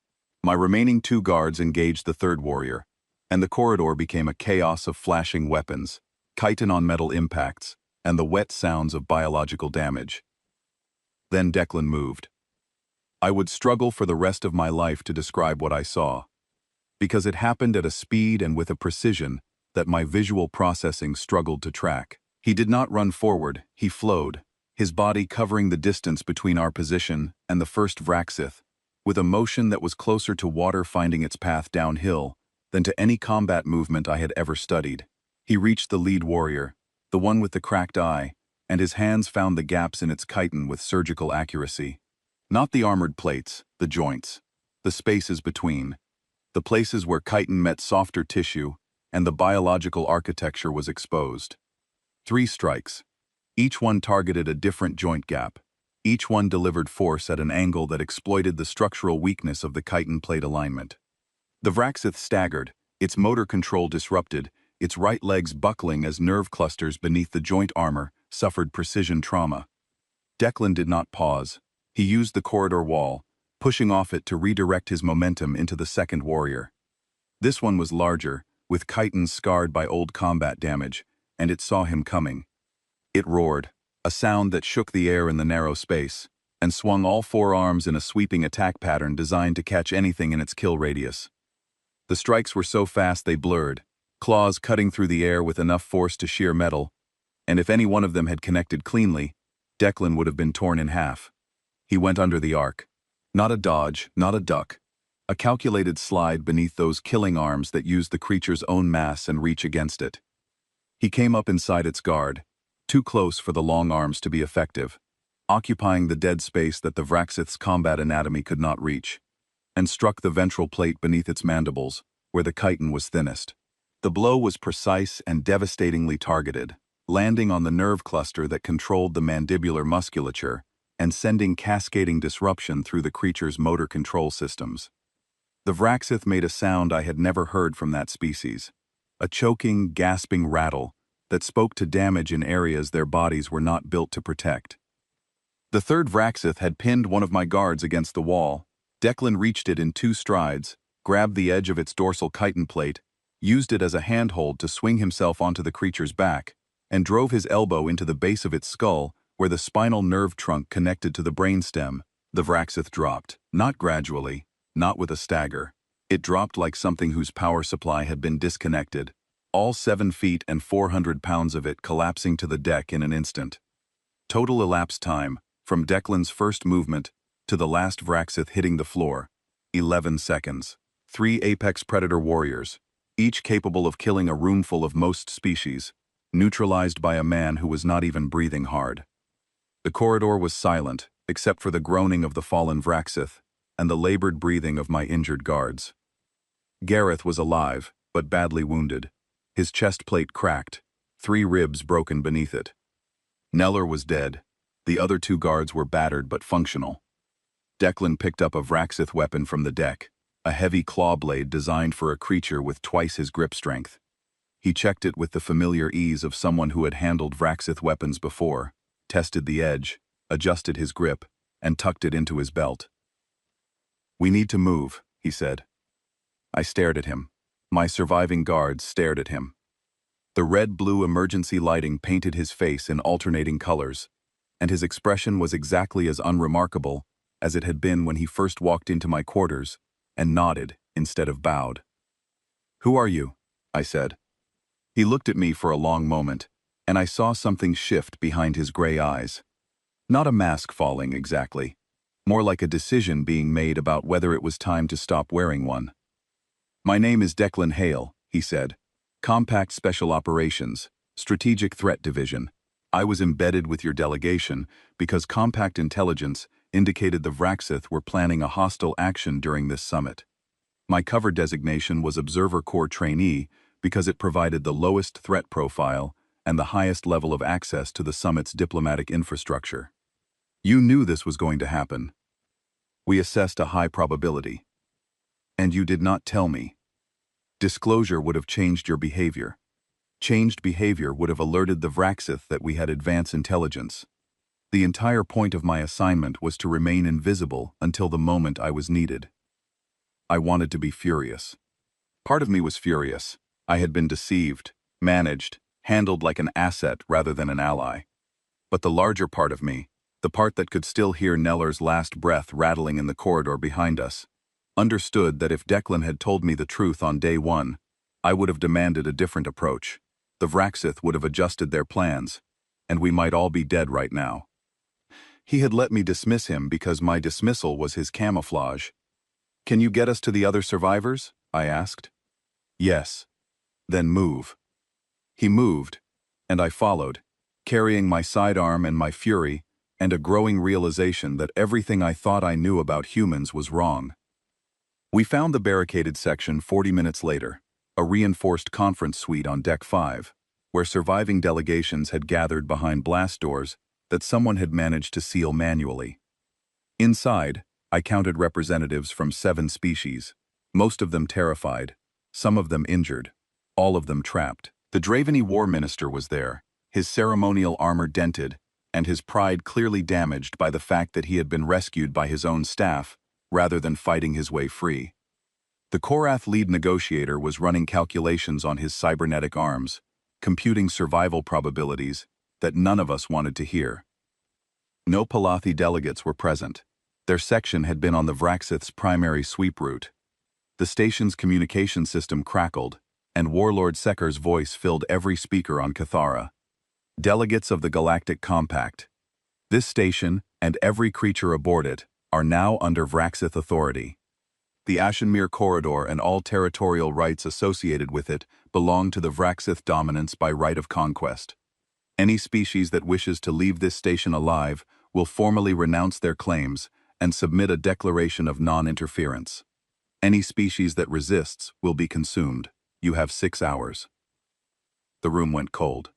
My remaining 2 guards engaged the third warrior, and the corridor became a chaos of flashing weapons, chitin on metal impacts, and the wet sounds of biological damage. Then Declan moved. I would struggle for the rest of my life to describe what I saw, because it happened at a speed and with a precision that my visual processing struggled to track. He did not run forward, he flowed, his body covering the distance between our position and the first Vraxith, with a motion that was closer to water finding its path downhill than to any combat movement I had ever studied. He reached the lead warrior, the one with the cracked eye, and his hands found the gaps in its chitin with surgical accuracy. Not the armored plates, the joints, the spaces between, the places where chitin met softer tissue and the biological architecture was exposed. 3 strikes. Each one targeted a different joint gap. Each one delivered force at an angle that exploited the structural weakness of the chitin plate alignment. The Vraxith staggered, its motor control disrupted, its right legs buckling as nerve clusters beneath the joint armor suffered precision trauma. Declan did not pause. He used the corridor wall, pushing off it to redirect his momentum into the second warrior. This one was larger, with chitins scarred by old combat damage, and it saw him coming. It roared, a sound that shook the air in the narrow space, and swung all 4 arms in a sweeping attack pattern designed to catch anything in its kill radius. The strikes were so fast they blurred, claws cutting through the air with enough force to shear metal, and if any one of them had connected cleanly, Declan would have been torn in half. He went under the arc. Not a dodge, not a duck. A calculated slide beneath those killing arms that used the creature's own mass and reach against it. He came up inside its guard, too close for the long arms to be effective, occupying the dead space that the Vraxith's combat anatomy could not reach, and struck the ventral plate beneath its mandibles, where the chitin was thinnest. The blow was precise and devastatingly targeted, landing on the nerve cluster that controlled the mandibular musculature, and sending cascading disruption through the creature's motor control systems. The Vraxith made a sound I had never heard from that species, a choking, gasping rattle that spoke to damage in areas their bodies were not built to protect. The third Vraxith had pinned one of my guards against the wall. Declan reached it in 2 strides, grabbed the edge of its dorsal chitin plate, used it as a handhold to swing himself onto the creature's back, and drove his elbow into the base of its skull where the spinal nerve trunk connected to the brainstem. The Vraxith dropped, not gradually, not with a stagger. It dropped like something whose power supply had been disconnected, all 7 feet and 400 pounds of it collapsing to the deck in an instant. Total elapsed time, from Declan's first movement to the last Vraxith hitting the floor, 11 seconds. 3 apex predator warriors, each capable of killing a roomful of most species, neutralized by a man who was not even breathing hard. The corridor was silent, except for the groaning of the fallen Vraxith and the labored breathing of my injured guards. Gareth was alive, but badly wounded. His chest plate cracked, 3 ribs broken beneath it. Neller was dead. The other 2 guards were battered but functional. Declan picked up a Vraxith weapon from the deck, a heavy claw blade designed for a creature with twice his grip strength. He checked it with the familiar ease of someone who had handled Vraxith weapons before, tested the edge, adjusted his grip, and tucked it into his belt. "We need to move," he said. I stared at him. My surviving guards stared at him. The red-blue emergency lighting painted his face in alternating colors, and his expression was exactly as unremarkable as it had been when he first walked into my quarters and nodded instead of bowed. "Who are you?" I said. He looked at me for a long moment, and I saw something shift behind his gray eyes. Not a mask falling exactly, more like a decision being made about whether it was time to stop wearing one. "My name is Declan Hale," he said. "Compact Special Operations, Strategic Threat Division. I was embedded with your delegation because Compact Intelligence indicated the Vraxith were planning a hostile action during this summit. My cover designation was Observer Corps Trainee because it provided the lowest threat profile and the highest level of access to the summit's diplomatic infrastructure. You knew this was going to happen. We assessed a high probability. And you did not tell me. Disclosure would have changed your behavior. Changed behavior would have alerted the Vraxith that we had advance intelligence. The entire point of my assignment was to remain invisible until the moment I was needed. I wanted to be furious. Part of me was furious. I had been deceived, managed, handled like an asset rather than an ally. But the larger part of me, the part that could still hear Neller's last breath rattling in the corridor behind us, understood that if Declan had told me the truth on day 1, I would have demanded a different approach. The Vraxith would have adjusted their plans, and we might all be dead right now. He had let me dismiss him because my dismissal was his camouflage. "Can you get us to the other survivors?" I asked. "Yes." "Then move." He moved, and I followed, carrying my sidearm and my fury, and a growing realization that everything I thought I knew about humans was wrong. We found the barricaded section 40 minutes later, a reinforced conference suite on Deck 5, where surviving delegations had gathered behind blast doors that someone had managed to seal manually. Inside, I counted representatives from 7 species, most of them terrified, some of them injured, all of them trapped. The Trainee war minister was there, his ceremonial armor dented, and his pride clearly damaged by the fact that he had been rescued by his own staff, rather than fighting his way free. The Korath lead negotiator was running calculations on his cybernetic arms, computing survival probabilities that none of us wanted to hear. No Palathi delegates were present. Their section had been on the Vraxith's primary sweep route. The station's communication system crackled, and Warlord Sekar's voice filled every speaker on Cathara. Delegates of the Galactic Compact. This station, and every creature aboard it, are now under Vraxith authority. The Ashenmere Corridor and all territorial rights associated with it belong to the Vraxith dominance by right of conquest. Any species that wishes to leave this station alive will formally renounce their claims and submit a declaration of non-interference. Any species that resists will be consumed. You have 6 hours. The room went cold.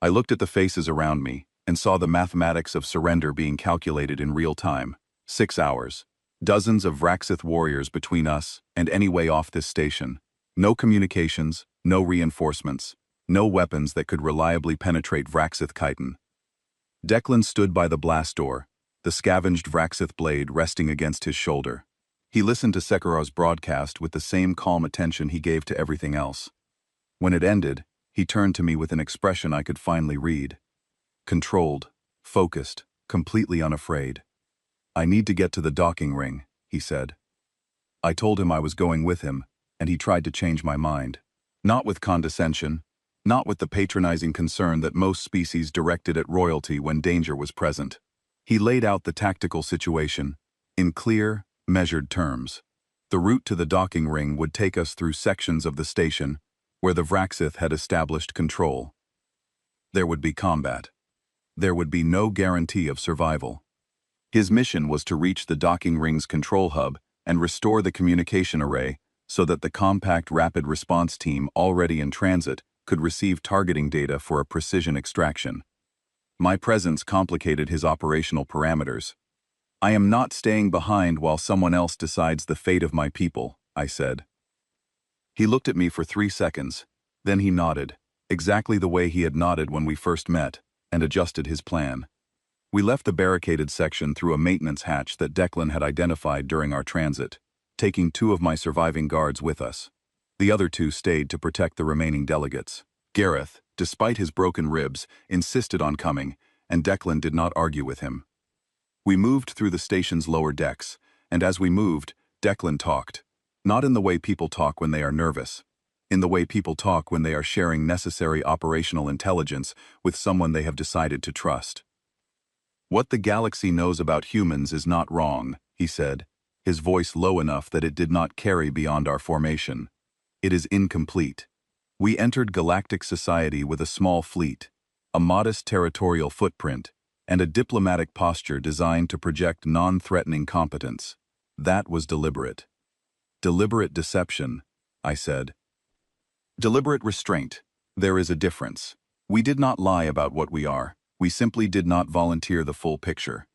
I looked at the faces around me, and saw the mathematics of surrender being calculated in real time. 6 hours. Dozens of Vraxith warriors between us and any way off this station. No communications, no reinforcements, no weapons that could reliably penetrate Vraxith chitin. Declan stood by the blast door, the scavenged Vraxith blade resting against his shoulder. He listened to Sekarar's broadcast with the same calm attention he gave to everything else. When it ended, he turned to me with an expression I could finally read. Controlled, focused, completely unafraid. "I need to get to the docking ring," he said. I told him I was going with him, and he tried to change my mind. Not with condescension, not with the patronizing concern that most species directed at royalty when danger was present. He laid out the tactical situation, in clear, measured terms. The route to the docking ring would take us through sections of the station where the Vraxith had established control. There would be combat. There would be no guarantee of survival. His mission was to reach the docking ring's control hub and restore the communication array so that the compact rapid response team already in transit could receive targeting data for a precision extraction. My presence complicated his operational parameters. "I am not staying behind while someone else decides the fate of my people," I said. He looked at me for 3 seconds, then he nodded, exactly the way he had nodded when we first met, and adjusted his plan. We left the barricaded section through a maintenance hatch that Declan had identified during our transit, taking 2 of my surviving guards with us. The other 2 stayed to protect the remaining delegates. Gareth, despite his broken ribs, insisted on coming, and Declan did not argue with him. We moved through the station's lower decks, and as we moved, Declan talked. Not in the way people talk when they are nervous. In the way people talk when they are sharing necessary operational intelligence with someone they have decided to trust. "What the galaxy knows about humans is not wrong," he said, his voice low enough that it did not carry beyond our formation. "It is incomplete. We entered galactic society with a small fleet, a modest territorial footprint, and a diplomatic posture designed to project non-threatening competence. That was deliberate." "Deliberate deception," I said. "Deliberate restraint. There is a difference. We did not lie about what we are. We simply did not volunteer the full picture.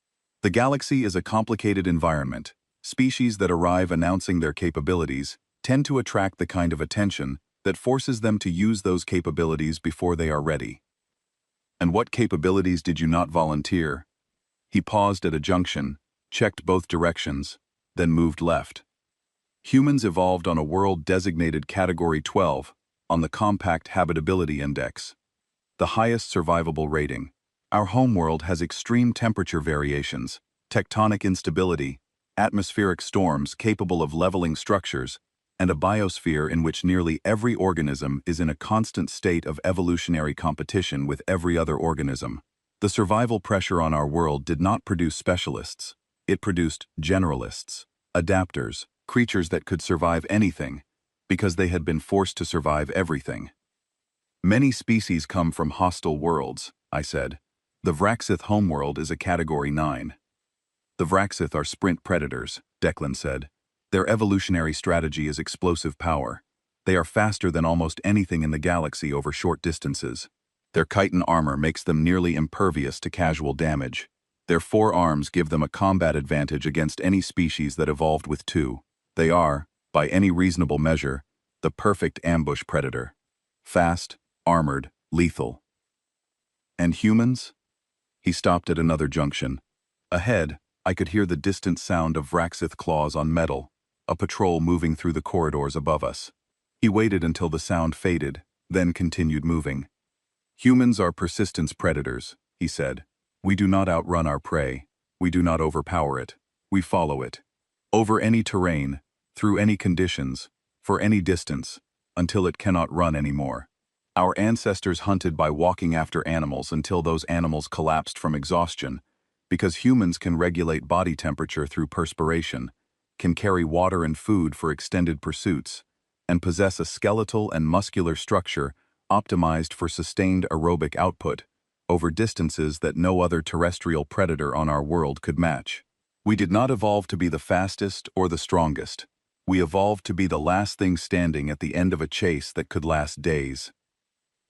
The galaxy is a complicated environment. Species that arrive announcing their capabilities tend to attract the kind of attention that forces them to use those capabilities before they are ready." "And what capabilities did you not volunteer?" He paused at a junction, checked both directions, then moved left. "Humans evolved on a world designated Category 12 on the Compact Habitability Index, the highest survivable rating. Our homeworld has extreme temperature variations, tectonic instability, atmospheric storms capable of leveling structures, and a biosphere in which nearly every organism is in a constant state of evolutionary competition with every other organism. The survival pressure on our world did not produce specialists. It produced generalists, adapters, creatures that could survive anything, because they had been forced to survive everything. Many species come from hostile worlds," I said. "The Vraxith homeworld is a Category 9. "The Vraxith are sprint predators," Declan said. "Their evolutionary strategy is explosive power. They are faster than almost anything in the galaxy over short distances. Their chitin armor makes them nearly impervious to casual damage. Their 4 arms give them a combat advantage against any species that evolved with 2. They are, by any reasonable measure, the perfect ambush predator. Fast, armored, lethal." "And humans?" He stopped at another junction. Ahead, I could hear the distant sound of Vraxith claws on metal, a patrol moving through the corridors above us. He waited until the sound faded, then continued moving. "Humans are persistence predators," he said. "We do not outrun our prey. We do not overpower it. We follow it. Over any terrain, through any conditions, for any distance, until it cannot run anymore. Our ancestors hunted by walking after animals until those animals collapsed from exhaustion, because humans can regulate body temperature through perspiration, can carry water and food for extended pursuits, and possess a skeletal and muscular structure optimized for sustained aerobic output over distances that no other terrestrial predator on our world could match. We did not evolve to be the fastest or the strongest. We evolved to be the last thing standing at the end of a chase that could last days."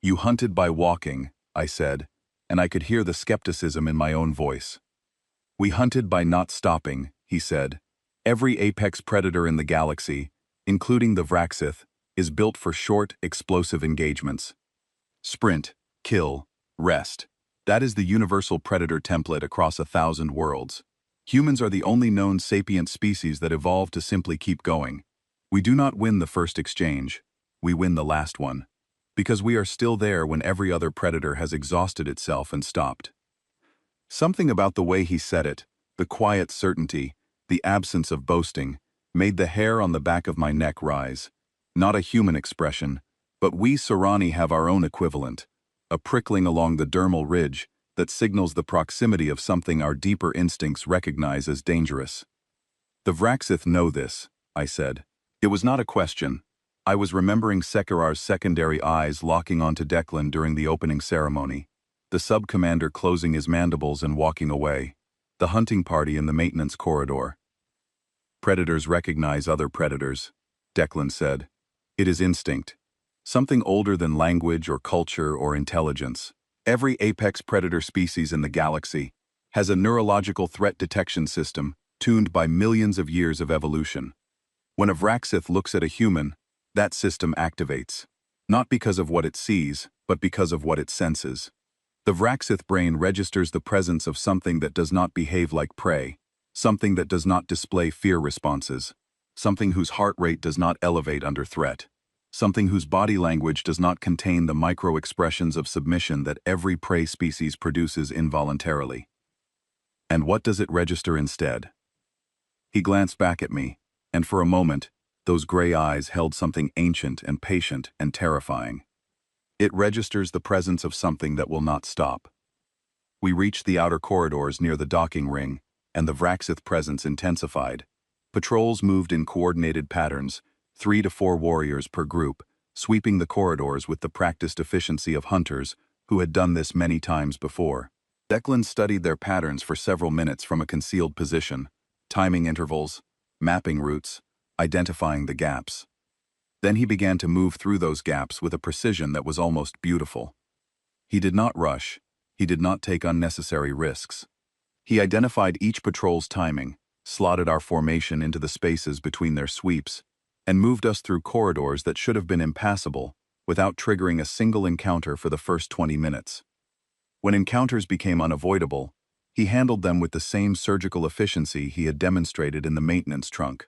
"You hunted by walking," I said, and I could hear the skepticism in my own voice. "We hunted by not stopping," he said. "Every apex predator in the galaxy, including the Vraxith, is built for short, explosive engagements. Sprint, kill, rest. That is the universal predator template across 1,000 worlds. Humans are the only known sapient species that evolved to simply keep going. We do not win the first exchange. We win the last one. Because we are still there when every other predator has exhausted itself and stopped." Something about the way he said it, the quiet certainty, the absence of boasting, made the hair on the back of my neck rise. Not a human expression, but we Serani have our own equivalent, a prickling along the dermal ridge that signals the proximity of something our deeper instincts recognize as dangerous. "The Vraxith know this," I said. It was not a question. I was remembering Sekarar's secondary eyes locking onto Declan during the opening ceremony, the sub-commander closing his mandibles and walking away, the hunting party in the maintenance corridor. "Predators recognize other predators," Declan said. "It is instinct. Something older than language or culture or intelligence. Every apex predator species in the galaxy has a neurological threat detection system tuned by millions of years of evolution. When a Vraxith looks at a human, that system activates. Not because of what it sees, but because of what it senses. The Vraxith brain registers the presence of something that does not behave like prey, something that does not display fear responses, something whose heart rate does not elevate under threat, something whose body language does not contain the micro-expressions of submission that every prey species produces involuntarily. And what does it register instead?" He glanced back at me, and for a moment, those gray eyes held something ancient and patient and terrifying. "It registers the presence of something that will not stop." We reached the outer corridors near the docking ring, and the Vraxith presence intensified. Patrols moved in coordinated patterns, 3 to 4 warriors per group, sweeping the corridors with the practiced efficiency of hunters who had done this many times before. Declan studied their patterns for several minutes from a concealed position, timing intervals, mapping routes, identifying the gaps. Then he began to move through those gaps with a precision that was almost beautiful. He did not rush. He did not take unnecessary risks. He identified each patrol's timing, slotted our formation into the spaces between their sweeps, and moved us through corridors that should have been impassable without triggering a single encounter for the first 20 minutes. When encounters became unavoidable, he handled them with the same surgical efficiency he had demonstrated in the maintenance trunk.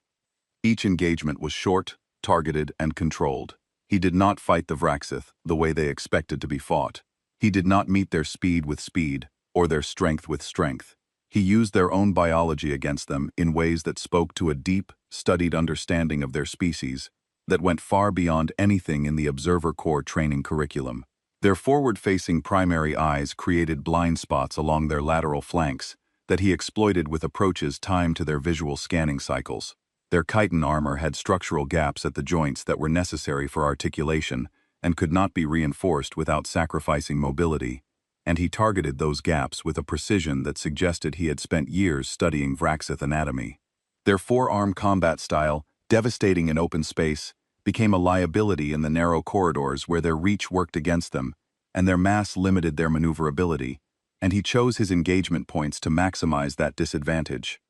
Each engagement was short, targeted, and controlled. He did not fight the Vraxith the way they expected to be fought. He did not meet their speed with speed, or their strength with strength. He used their own biology against them in ways that spoke to a deep, studied understanding of their species that went far beyond anything in the Observer Corps training curriculum. Their forward-facing primary eyes created blind spots along their lateral flanks that he exploited with approaches timed to their visual scanning cycles. Their chitin armor had structural gaps at the joints that were necessary for articulation and could not be reinforced without sacrificing mobility, and he targeted those gaps with a precision that suggested he had spent years studying Vraxith anatomy. Their forearm combat style, devastating in open space, became a liability in the narrow corridors where their reach worked against them, and their mass limited their maneuverability, and he chose his engagement points to maximize that disadvantage.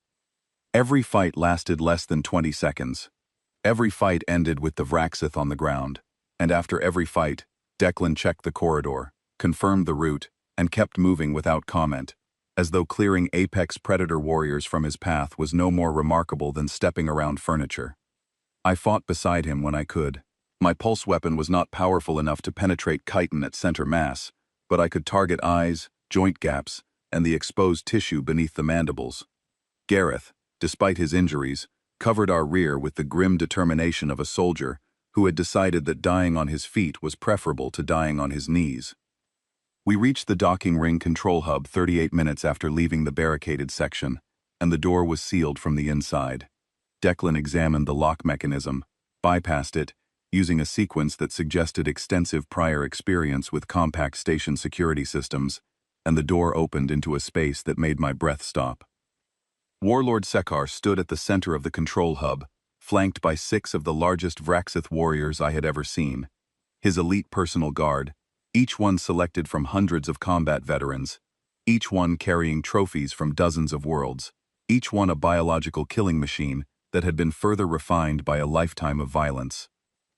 Every fight lasted less than 20 seconds. Every fight ended with the Vraxith on the ground, and after every fight, Declan checked the corridor, confirmed the route, and kept moving without comment, as though clearing apex predator warriors from his path was no more remarkable than stepping around furniture. I fought beside him when I could. My pulse weapon was not powerful enough to penetrate chitin at center mass, but I could target eyes, joint gaps, and the exposed tissue beneath the mandibles. Gareth, despite his injuries, covered our rear with the grim determination of a soldier who had decided that dying on his feet was preferable to dying on his knees. We reached the docking ring control hub 38 minutes after leaving the barricaded section, and the door was sealed from the inside. Declan examined the lock mechanism, bypassed it, using a sequence that suggested extensive prior experience with compact station security systems, and the door opened into a space that made my breath stop. Warlord Sekar stood at the center of the control hub, flanked by 6 of the largest Vraxith warriors I had ever seen. His elite personal guard, each one selected from hundreds of combat veterans, each one carrying trophies from dozens of worlds, each one a biological killing machine that had been further refined by a lifetime of violence.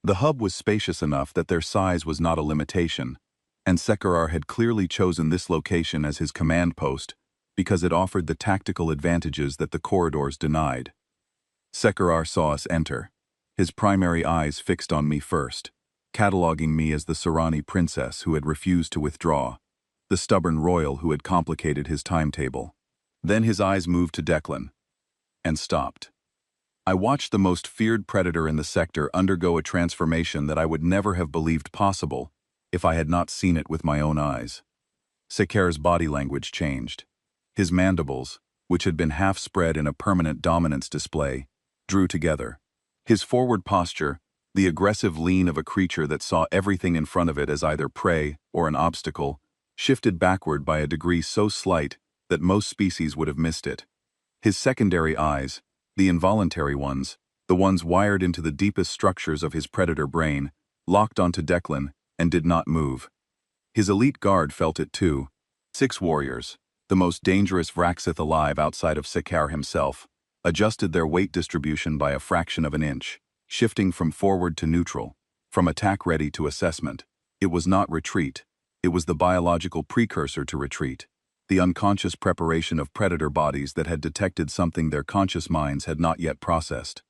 The hub was spacious enough that their size was not a limitation, and Sekar had clearly chosen this location as his command post because it offered the tactical advantages that the corridors denied. Sekar saw us enter, his primary eyes fixed on me first, cataloging me as the Serani princess who had refused to withdraw, the stubborn royal who had complicated his timetable. Then his eyes moved to Declan, and stopped. I watched the most feared predator in the sector undergo a transformation that I would never have believed possible if I had not seen it with my own eyes. Sekar's body language changed. His mandibles, which had been half spread in a permanent dominance display, drew together. His forward posture, the aggressive lean of a creature that saw everything in front of it as either prey or an obstacle, shifted backward by a degree so slight that most species would have missed it. His secondary eyes, the involuntary ones, the ones wired into the deepest structures of his predator brain, locked onto Declan and did not move. His elite guard felt it too. 6 warriors, the most dangerous Vraxith alive outside of Sekar himself, adjusted their weight distribution by a fraction of an inch, shifting from forward to neutral, from attack ready to assessment. It was not retreat. It was the biological precursor to retreat, the unconscious preparation of predator bodies that had detected something their conscious minds had not yet processed.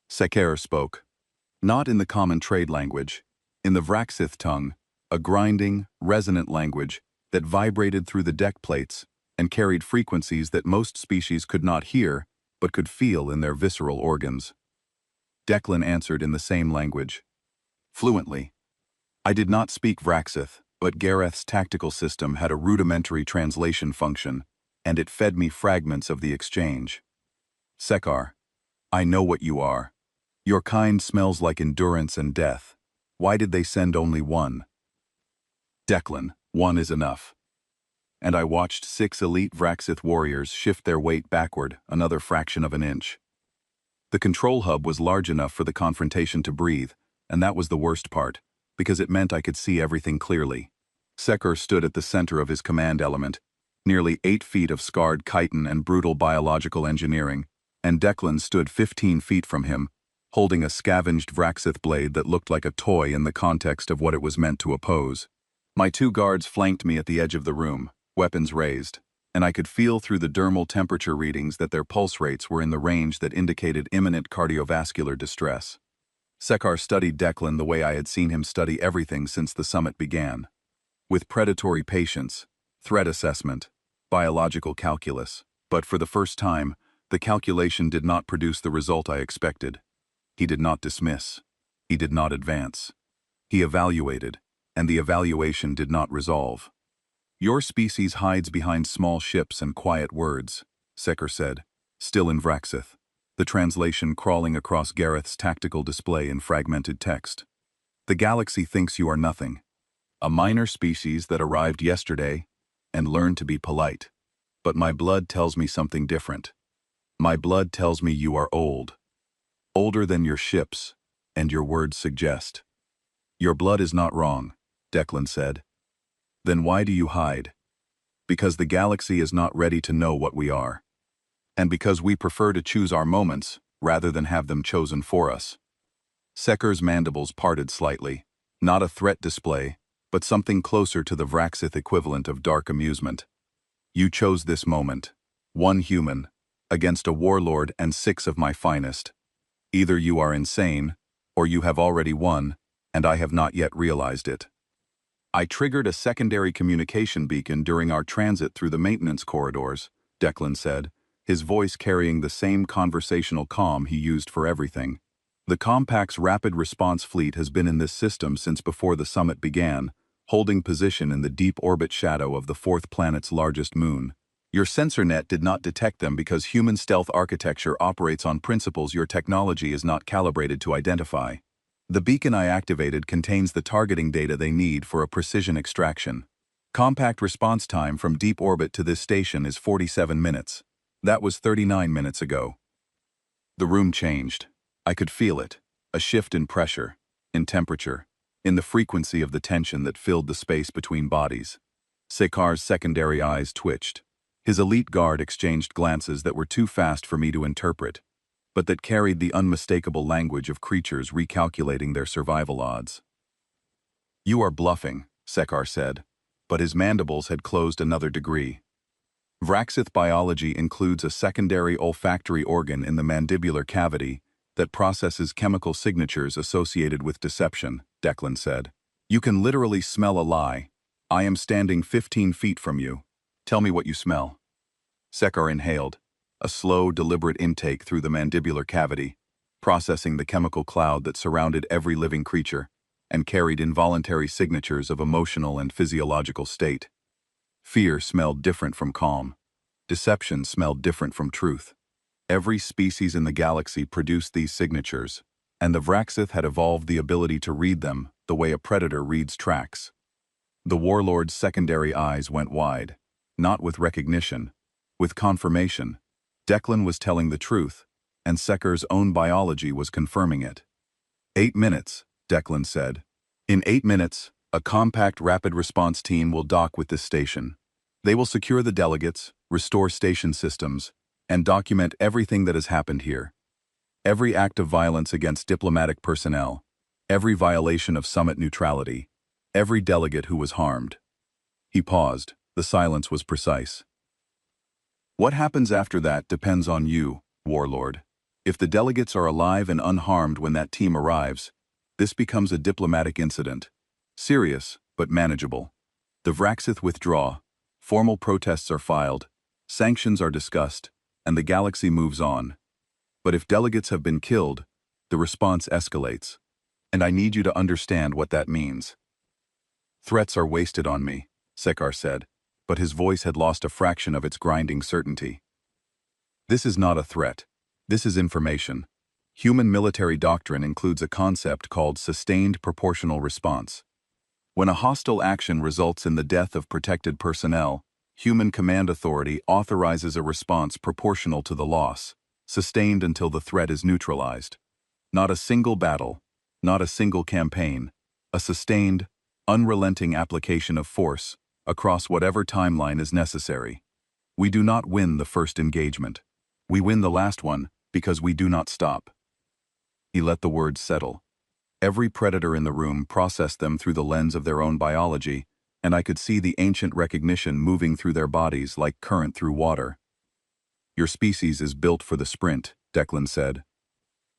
Sekar spoke. Not in the common trade language, in the Vraxith tongue, a grinding, resonant language that vibrated through the deck plates and carried frequencies that most species could not hear but could feel in their visceral organs. Declan answered in the same language. Fluently. I did not speak Vraxith, but Gareth's tactical system had a rudimentary translation function, and it fed me fragments of the exchange. Sekar, I know what you are. Your kind smells like endurance and death. Why did they send only one? Declan, one is enough. And I watched 6 elite Vraxith warriors shift their weight backward another fraction of an inch. The control hub was large enough for the confrontation to breathe, and that was the worst part, because it meant I could see everything clearly. Sekar stood at the center of his command element, nearly 8 feet of scarred chitin and brutal biological engineering, and Declan stood 15 feet from him, holding a scavenged Vraxith blade that looked like a toy in the context of what it was meant to oppose. My 2 guards flanked me at the edge of the room, weapons raised, and I could feel through the dermal temperature readings that their pulse rates were in the range that indicated imminent cardiovascular distress. Sekar studied Declan the way I had seen him study everything since the summit began. With predatory patience, threat assessment, biological calculus, but for the first time, the calculation did not produce the result I expected. He did not dismiss. He did not advance. He evaluated, and the evaluation did not resolve. Your species hides behind small ships and quiet words, Sekar said, still in Vraxith, the translation crawling across Gareth's tactical display in fragmented text. The galaxy thinks you are nothing, a minor species that arrived yesterday and learned to be polite. But my blood tells me something different. My blood tells me you are old. Older than your ships, and your words suggest. Your blood is not wrong, Declan said. Then why do you hide? Because the galaxy is not ready to know what we are. And because we prefer to choose our moments, rather than have them chosen for us. Sekar's mandibles parted slightly, not a threat display, but something closer to the Vraxith equivalent of dark amusement. You chose this moment, 1 human, against a warlord and 6 of my finest. Either you are insane, or you have already won, and I have not yet realized it. I triggered a secondary communication beacon during our transit through the maintenance corridors, Declan said, his voice carrying the same conversational calm he used for everything. The Compact's rapid response fleet has been in this system since before the summit began, holding position in the deep orbit shadow of the 4th planet's largest moon. Your sensor net did not detect them because human stealth architecture operates on principles your technology is not calibrated to identify. The beacon I activated contains the targeting data they need for a precision extraction. Compact response time from deep orbit to this station is 47 minutes. That was 39 minutes ago. The room changed. I could feel it, a shift in pressure, in temperature, in the frequency of the tension that filled the space between bodies. Sekar's secondary eyes twitched. His elite guard exchanged glances that were too fast for me to interpret, but that carried the unmistakable language of creatures recalculating their survival odds. "You are bluffing," Sekar said, but his mandibles had closed another degree. Vraxith biology includes a secondary olfactory organ in the mandibular cavity that processes chemical signatures associated with deception, Declan said. "You can literally smell a lie. I am standing 15 feet from you. Tell me what you smell." Sekar inhaled, a slow, deliberate intake through the mandibular cavity, processing the chemical cloud that surrounded every living creature and carried involuntary signatures of emotional and physiological state. Fear smelled different from calm. Deception smelled different from truth. Every species in the galaxy produced these signatures, and the Vraxith had evolved the ability to read them the way a predator reads tracks. The warlord's secondary eyes went wide, not with recognition, with confirmation. Declan was telling the truth, and Sekar's own biology was confirming it. 8 minutes, Declan said. "In 8 minutes, a compact rapid response team will dock with this station. They will secure the delegates, restore station systems, and document everything that has happened here. Every act of violence against diplomatic personnel, every violation of summit neutrality, every delegate who was harmed." He paused. The silence was precise. "What happens after that depends on you, Warlord. If the delegates are alive and unharmed when that team arrives, this becomes a diplomatic incident. Serious, but manageable. The Vraxith withdraw, formal protests are filed, sanctions are discussed, and the galaxy moves on. But if delegates have been killed, the response escalates. And I need you to understand what that means." "Threats are wasted on me," Sekar said, but his voice had lost a fraction of its grinding certainty. "This is not a threat. This is information. Human military doctrine includes a concept called sustained proportional response. When a hostile action results in the death of protected personnel, human command authority authorizes a response proportional to the loss, sustained until the threat is neutralized. Not a single battle, not a single campaign, a sustained, unrelenting application of force across whatever timeline is necessary. We do not win the first engagement. We win the last one because we do not stop." He let the words settle. Every predator in the room processed them through the lens of their own biology, and I could see the ancient recognition moving through their bodies like current through water. "Your species is built for the sprint," Declan said.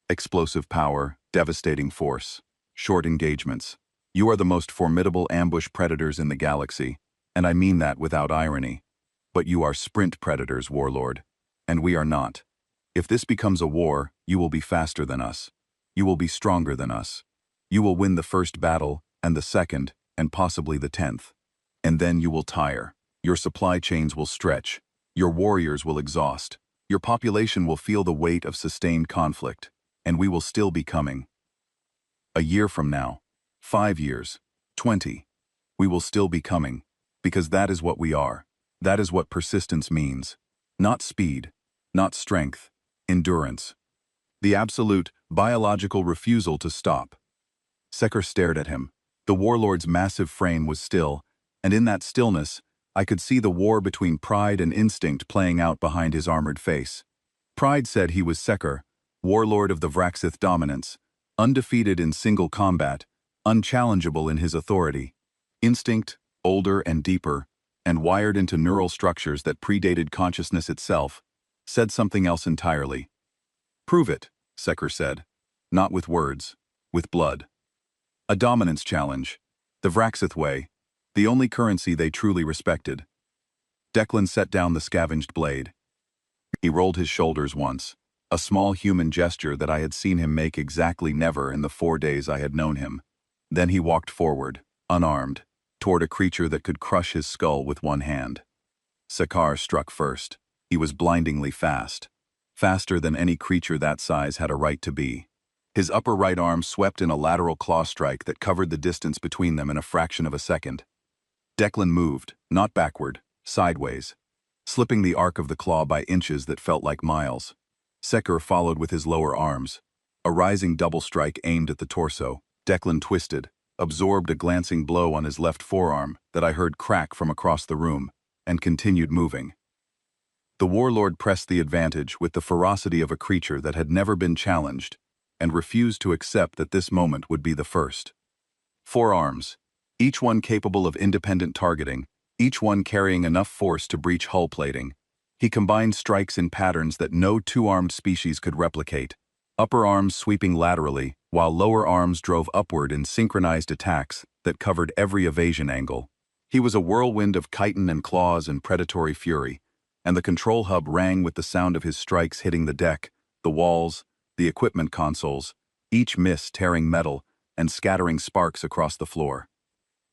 "Explosive power, devastating force, short engagements. You are the most formidable ambush predators in the galaxy, and I mean that without irony. But you are sprint predators, Warlord, and we are not. If this becomes a war, you will be faster than us. You will be stronger than us. You will win the first battle, and the second, and possibly the 10th. And then you will tire. Your supply chains will stretch. Your warriors will exhaust. Your population will feel the weight of sustained conflict, and we will still be coming. A year from now, 5 years, 20, we will still be coming, because that is what we are. That is what persistence means. Not speed, not strength, endurance. The absolute, biological refusal to stop." Sekar stared at him. The warlord's massive frame was still, and in that stillness, I could see the war between pride and instinct playing out behind his armored face. Pride said he was Sekar, warlord of the Vraxith dominance, undefeated in single combat, unchallengeable in his authority. Instinct, older and deeper, and wired into neural structures that predated consciousness itself, said something else entirely. "Prove it," Sekar said. "Not with words, with blood." A dominance challenge. The Vraxith way. The only currency they truly respected. Declan set down the scavenged blade. He rolled his shoulders once, a small human gesture that I had seen him make exactly never in the 4 days I had known him. Then he walked forward, unarmed, toward a creature that could crush his skull with one hand. Sekar struck first. He was blindingly fast. Faster than any creature that size had a right to be. His upper right arm swept in a lateral claw strike that covered the distance between them in a fraction of a second. Declan moved, not backward, sideways, slipping the arc of the claw by inches that felt like miles. Sekar followed with his lower arms. A rising double strike aimed at the torso. Declan twisted, absorbed a glancing blow on his left forearm that I heard crack from across the room, and continued moving. The warlord pressed the advantage with the ferocity of a creature that had never been challenged, and refused to accept that this moment would be the first. 4 arms, each one capable of independent targeting, each one carrying enough force to breach hull plating. He combined strikes in patterns that no two-armed species could replicate, upper arms sweeping laterally, while lower arms drove upward in synchronized attacks that covered every evasion angle. He was a whirlwind of chitin and claws and predatory fury, and the control hub rang with the sound of his strikes hitting the deck, the walls, the equipment consoles, each miss tearing metal and scattering sparks across the floor.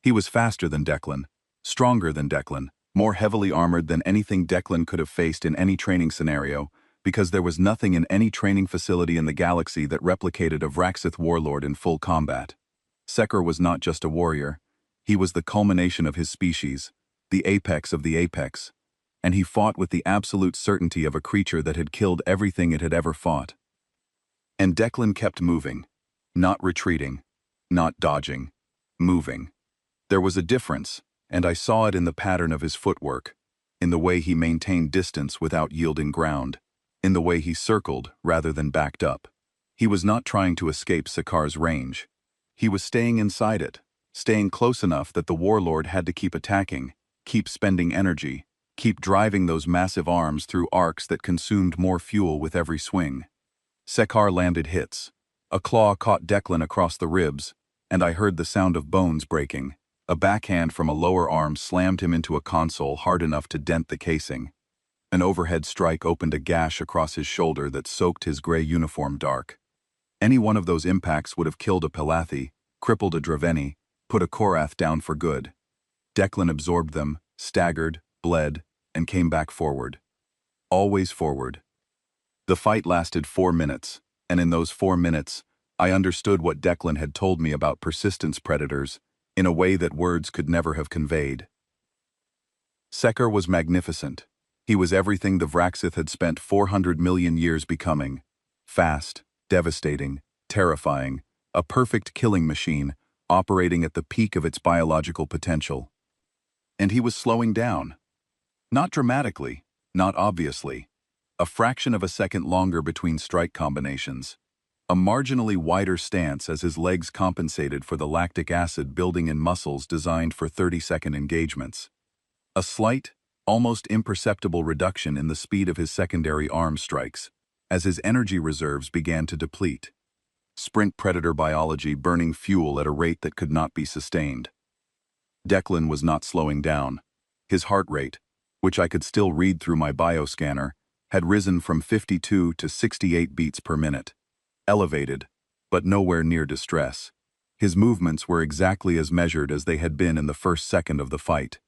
He was faster than Declan, stronger than Declan, more heavily armored than anything Declan could have faced in any training scenario, because there was nothing in any training facility in the galaxy that replicated a Vraxith warlord in full combat. Sekar was not just a warrior, he was the culmination of his species, the apex of the apex, and he fought with the absolute certainty of a creature that had killed everything it had ever fought. And Declan kept moving, not retreating, not dodging, moving. There was a difference, and I saw it in the pattern of his footwork, in the way he maintained distance without yielding ground, in the way he circled rather than backed up. He was not trying to escape Sekar's range. He was staying inside it, staying close enough that the warlord had to keep attacking, keep spending energy, keep driving those massive arms through arcs that consumed more fuel with every swing. Sekar landed hits. A claw caught Declan across the ribs, and I heard the sound of bones breaking. A backhand from a lower arm slammed him into a console hard enough to dent the casing. An overhead strike opened a gash across his shoulder that soaked his gray uniform dark. Any one of those impacts would have killed a Pelathi, crippled a Draveni, put a Korath down for good. Declan absorbed them, staggered, bled, and came back forward. Always forward. The fight lasted 4 minutes, and in those 4 minutes, I understood what Declan had told me about persistence predators in a way that words could never have conveyed. Sekar was magnificent. He was everything the Vraxith had spent 400 million years becoming. Fast, devastating, terrifying, a perfect killing machine, operating at the peak of its biological potential. And he was slowing down. Not dramatically, not obviously. A fraction of a second longer between strike combinations. A marginally wider stance as his legs compensated for the lactic acid building in muscles designed for 30-second engagements. A slight, almost imperceptible reduction in the speed of his secondary arm strikes, as his energy reserves began to deplete. Sprint predator biology burning fuel at a rate that could not be sustained. Declan was not slowing down. His heart rate, which I could still read through my bioscanner, had risen from 52 to 68 beats per minute. Elevated, but nowhere near distress. His movements were exactly as measured as they had been in the first second of the fight.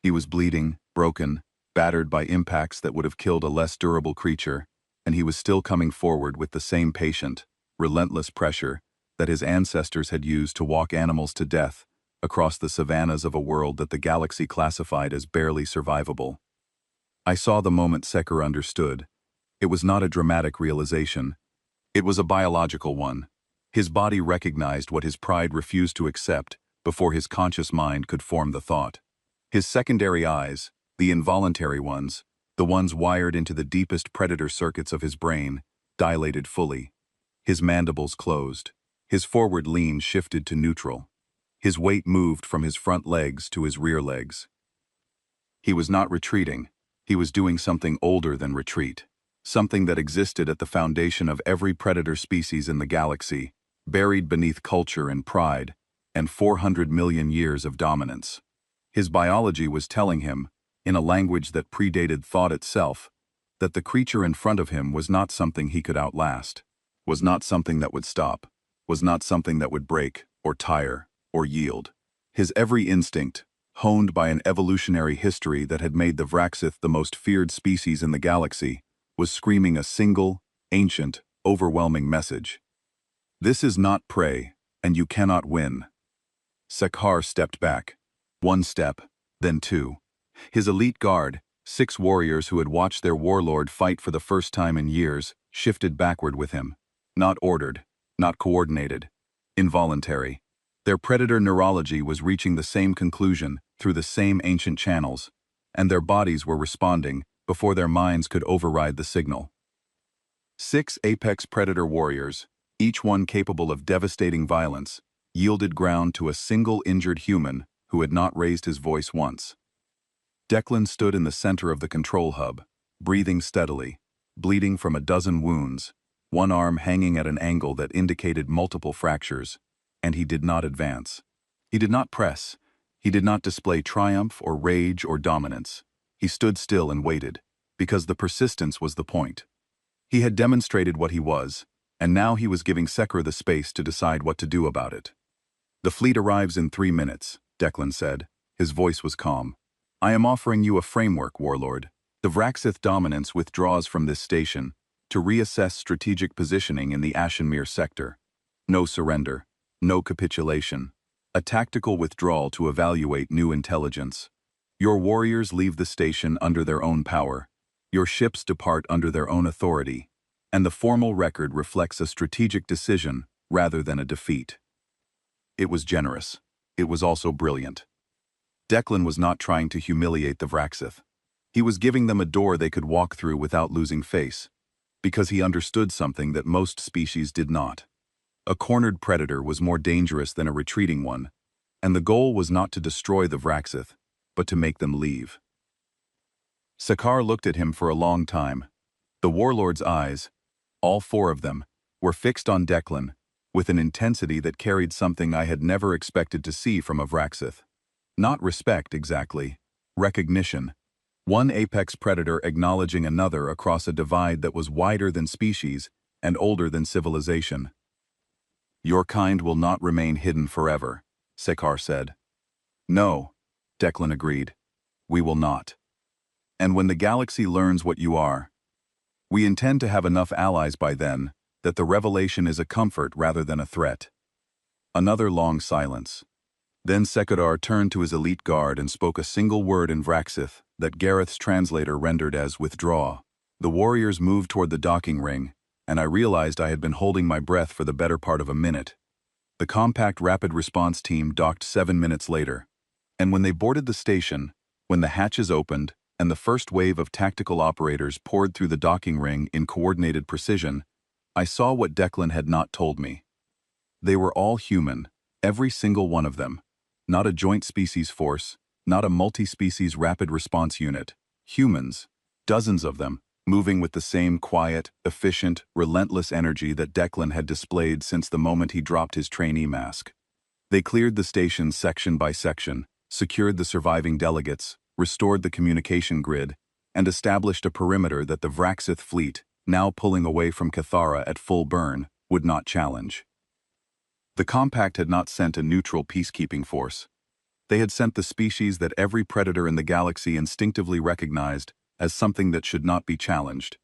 He was bleeding, broken, battered by impacts that would have killed a less durable creature, and he was still coming forward with the same patient, relentless pressure that his ancestors had used to walk animals to death across the savannas of a world that the galaxy classified as barely survivable. I saw the moment Sekar understood. It was not a dramatic realization. It was a biological one. His body recognized what his pride refused to accept before his conscious mind could form the thought. His secondary eyes, the involuntary ones, the ones wired into the deepest predator circuits of his brain, dilated fully. His mandibles closed. His forward lean shifted to neutral. His weight moved from his front legs to his rear legs. He was not retreating. He was doing something older than retreat. Something that existed at the foundation of every predator species in the galaxy, buried beneath culture and pride, and 400 million years of dominance. His biology was telling him, in a language that predated thought itself, that the creature in front of him was not something he could outlast, was not something that would stop, was not something that would break, or tire, or yield. His every instinct, honed by an evolutionary history that had made the Vraxith the most feared species in the galaxy, was screaming a single, ancient, overwhelming message. This is not prey, and you cannot win. Sekar stepped back. 1 step, then 2. His elite guard, 6 warriors who had watched their warlord fight for the first time in years, shifted backward with him. Not ordered, not coordinated. Involuntary. Their predator neurology was reaching the same conclusion through the same ancient channels, and their bodies were responding before their minds could override the signal. 6 apex predator warriors, each one capable of devastating violence, yielded ground to a single injured human who had not raised his voice once. Declan stood in the center of the control hub, breathing steadily, bleeding from a dozen wounds, one arm hanging at an angle that indicated multiple fractures, and he did not advance. He did not press. He did not display triumph or rage or dominance. He stood still and waited, because the persistence was the point. He had demonstrated what he was, and now he was giving Sekar the space to decide what to do about it. "The fleet arrives in 3 minutes, Declan said. His voice was calm. "I am offering you a framework, Warlord. The Vraxith dominance withdraws from this station to reassess strategic positioning in the Ashenmere sector. No surrender. No capitulation. A tactical withdrawal to evaluate new intelligence. Your warriors leave the station under their own power. Your ships depart under their own authority. And the formal record reflects a strategic decision rather than a defeat." It was generous. It was also brilliant. Declan was not trying to humiliate the Vraxith. He was giving them a door they could walk through without losing face, because he understood something that most species did not. A cornered predator was more dangerous than a retreating one, and the goal was not to destroy the Vraxith, but to make them leave. Sekar looked at him for a long time. The warlord's eyes, all 4 of them, were fixed on Declan, with an intensity that carried something I had never expected to see from a Vraxith. Not respect, exactly. Recognition. One apex predator acknowledging another across a divide that was wider than species and older than civilization. "Your kind will not remain hidden forever," Sekar said. "No," Declan agreed. "We will not. And when the galaxy learns what you are, we intend to have enough allies by then that the revelation is a comfort rather than a threat." Another long silence. Then Sekar turned to his elite guard and spoke a single word in Vraxith that Gareth's translator rendered as "withdraw." The warriors moved toward the docking ring, and I realized I had been holding my breath for the better part of a minute. The compact rapid response team docked 7 minutes later, and when they boarded the station, when the hatches opened and the first wave of tactical operators poured through the docking ring in coordinated precision, I saw what Declan had not told me. They were all human, every single one of them. Not a joint species force, not a multi-species rapid response unit. Humans, dozens of them, moving with the same quiet, efficient, relentless energy that Declan had displayed since the moment he dropped his trainee mask. They cleared the station section by section, secured the surviving delegates, restored the communication grid, and established a perimeter that the Vraxith fleet, now pulling away from Cathara at full burn, would not challenge. The Compact had not sent a neutral peacekeeping force. They had sent the species that every predator in the galaxy instinctively recognized as something that should not be challenged,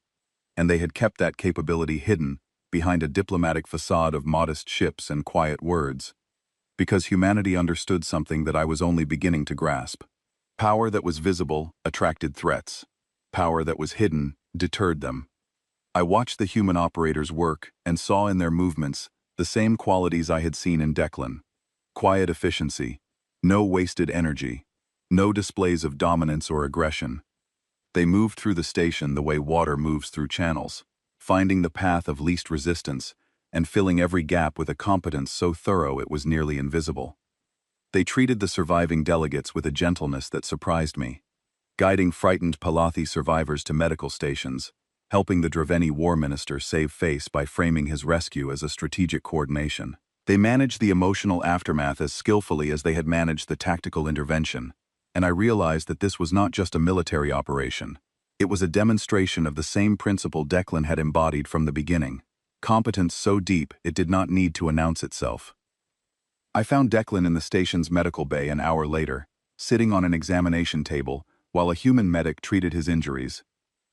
and they had kept that capability hidden behind a diplomatic facade of modest ships and quiet words, because humanity understood something that I was only beginning to grasp. Power that was visible attracted threats. Power that was hidden deterred them. I watched the human operators work and saw in their movements the same qualities I had seen in Declan. Quiet efficiency, no wasted energy, no displays of dominance or aggression. They moved through the station the way water moves through channels, finding the path of least resistance and filling every gap with a competence so thorough it was nearly invisible. They treated the surviving delegates with a gentleness that surprised me, guiding frightened Palathi survivors to medical stations, helping the Draveni war minister save face by framing his rescue as a strategic coordination. They managed the emotional aftermath as skillfully as they had managed the tactical intervention, and I realized that this was not just a military operation. It was a demonstration of the same principle Declan had embodied from the beginning, competence so deep it did not need to announce itself. I found Declan in the station's medical bay an hour later, sitting on an examination table while a human medic treated his injuries.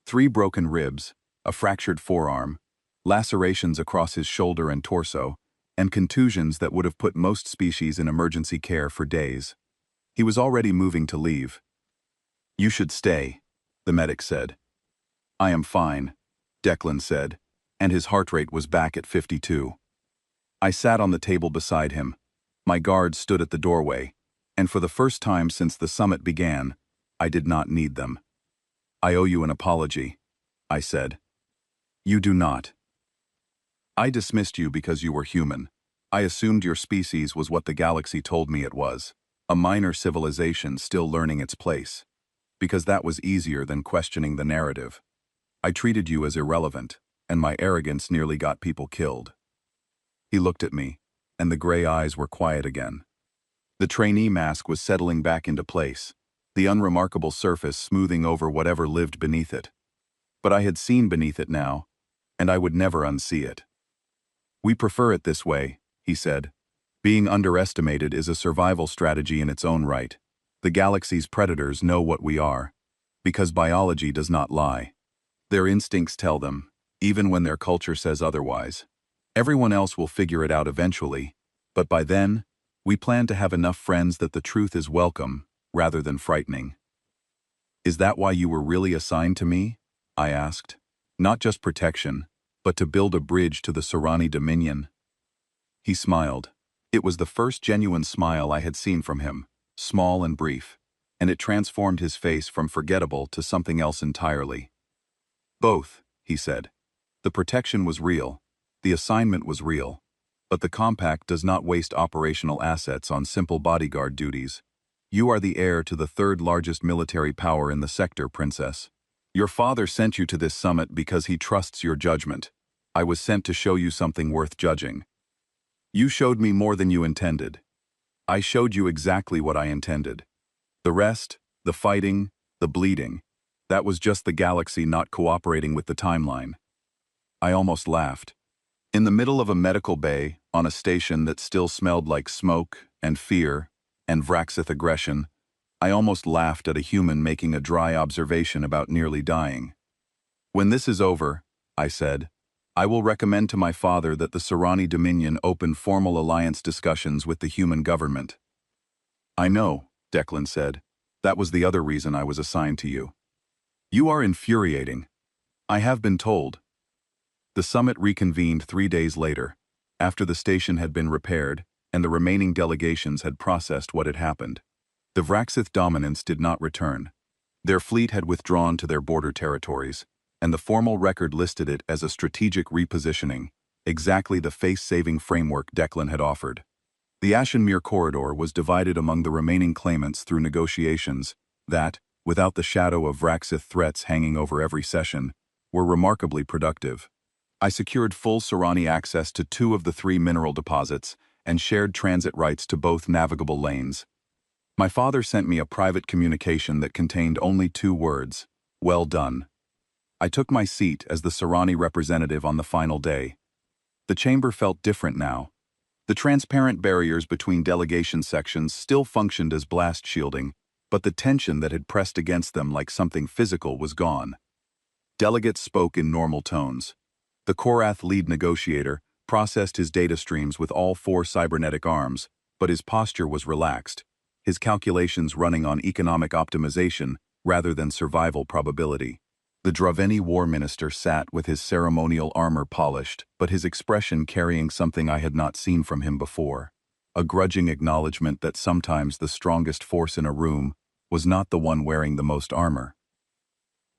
3 broken ribs, a fractured forearm, lacerations across his shoulder and torso, and contusions that would have put most species in emergency care for days. He was already moving to leave. "You should stay," the medic said. "I am fine," Declan said, and his heart rate was back at 52. I sat on the table beside him, My guards stood at the doorway, and for the first time since the summit began, I did not need them. "I owe you an apology," I said. "You do not. I dismissed you because you were human. I assumed your species was what the galaxy told me it was, a minor civilization still learning its place, because that was easier than questioning the narrative. I treated you as irrelevant, and my arrogance nearly got people killed." He looked at me, and the gray eyes were quiet again. The trainee mask was settling back into place, the unremarkable surface smoothing over whatever lived beneath it. But I had seen beneath it now, and I would never unsee it. "We prefer it this way," he said. "Being underestimated is a survival strategy in its own right. The galaxy's predators know what we are, because biology does not lie. Their instincts tell them, even when their culture says otherwise. Everyone else will figure it out eventually, but by then, we plan to have enough friends that the truth is welcome, rather than frightening." "Is that why you were really assigned to me?" I asked. "Not just protection, but to build a bridge to the Serani Dominion?" He smiled. It was the first genuine smile I had seen from him, small and brief, and it transformed his face from forgettable to something else entirely. "Both," he said. "The protection was real, the assignment was real, but the compact does not waste operational assets on simple bodyguard duties. You are the heir to the third largest military power in the sector, Princess. Your father sent you to this summit because he trusts your judgment. I was sent to show you something worth judging. You showed me more than you intended. I showed you exactly what I intended. The rest, the fighting, the bleeding, that was just the galaxy not cooperating with the timeline." I almost laughed. In the middle of a medical bay, on a station that still smelled like smoke and fear and Vraxith aggression, I almost laughed at a human making a dry observation about nearly dying. "When this is over," I said, "I will recommend to my father that the Serani Dominion open formal alliance discussions with the human government." "I know," Declan said. "That was the other reason I was assigned to you." "You are infuriating. I have been told." The summit reconvened 3 days later, after the station had been repaired and the remaining delegations had processed what had happened. The Vraxith dominants did not return. Their fleet had withdrawn to their border territories, and the formal record listed it as a strategic repositioning, exactly the face-saving framework Declan had offered. The Ashenmere corridor was divided among the remaining claimants through negotiations that, without the shadow of Vraxith threats hanging over every session, were remarkably productive. I secured full Serani access to 2 of the 3 mineral deposits and shared transit rights to both navigable lanes. My father sent me a private communication that contained only 2 words: "Well done." I took my seat as the Serani representative on the final day. The chamber felt different now. The transparent barriers between delegation sections still functioned as blast shielding, but the tension that had pressed against them like something physical was gone. Delegates spoke in normal tones. The Korath lead negotiator processed his data streams with all 4 cybernetic arms, but his posture was relaxed, his calculations running on economic optimization rather than survival probability. The Draveni war minister sat with his ceremonial armor polished, but his expression carrying something I had not seen from him before, a grudging acknowledgement that sometimes the strongest force in a room was not the one wearing the most armor.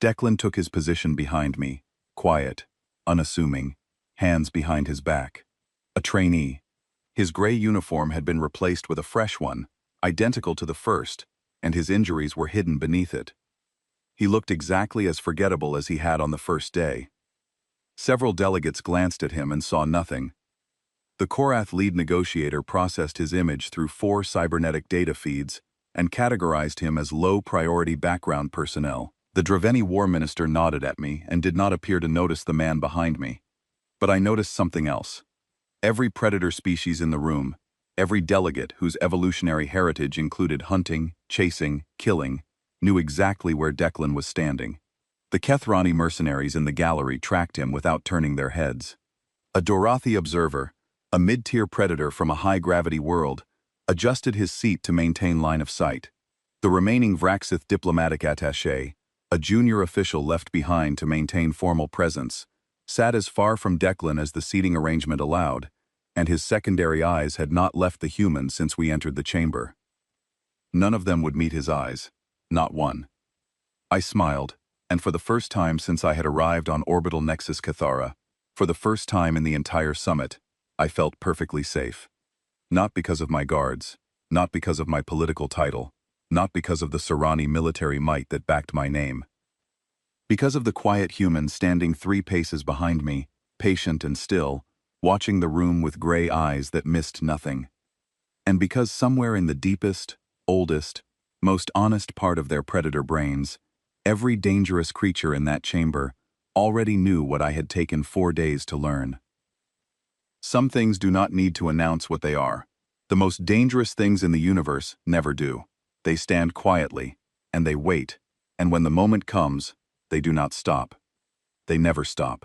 Declan took his position behind me, quiet, unassuming, hands behind his back. A trainee. His gray uniform had been replaced with a fresh one, identical to the first, and his injuries were hidden beneath it. He looked exactly as forgettable as he had on the first day. Several delegates glanced at him and saw nothing. The Korath lead negotiator processed his image through 4 cybernetic data feeds and categorized him as low-priority background personnel. The Draveni war minister nodded at me and did not appear to notice the man behind me. But I noticed something else. Every predator species in the room, every delegate whose evolutionary heritage included hunting, chasing, killing, knew exactly where Declan was standing. The Kethrani mercenaries in the gallery tracked him without turning their heads. A Dorathi observer, a mid-tier predator from a high-gravity world, adjusted his seat to maintain line of sight. The remaining Vraxith diplomatic attaché, a junior official left behind to maintain formal presence, sat as far from Declan as the seating arrangement allowed, and his secondary eyes had not left the human since we entered the chamber. None of them would meet his eyes. Not one. I smiled, and for the first time since I had arrived on orbital Nexus Cathara, for the first time in the entire summit, I felt perfectly safe. Not because of my guards, not because of my political title, not because of the Serani military might that backed my name. Because of the quiet human standing 3 paces behind me, patient and still, watching the room with gray eyes that missed nothing. And because somewhere in the deepest, oldest, most honest part of their predator brains, every dangerous creature in that chamber already knew what I had taken 4 days to learn. Some things do not need to announce what they are. The most dangerous things in the universe never do. They stand quietly, and they wait, and when the moment comes, they do not stop. They never stop.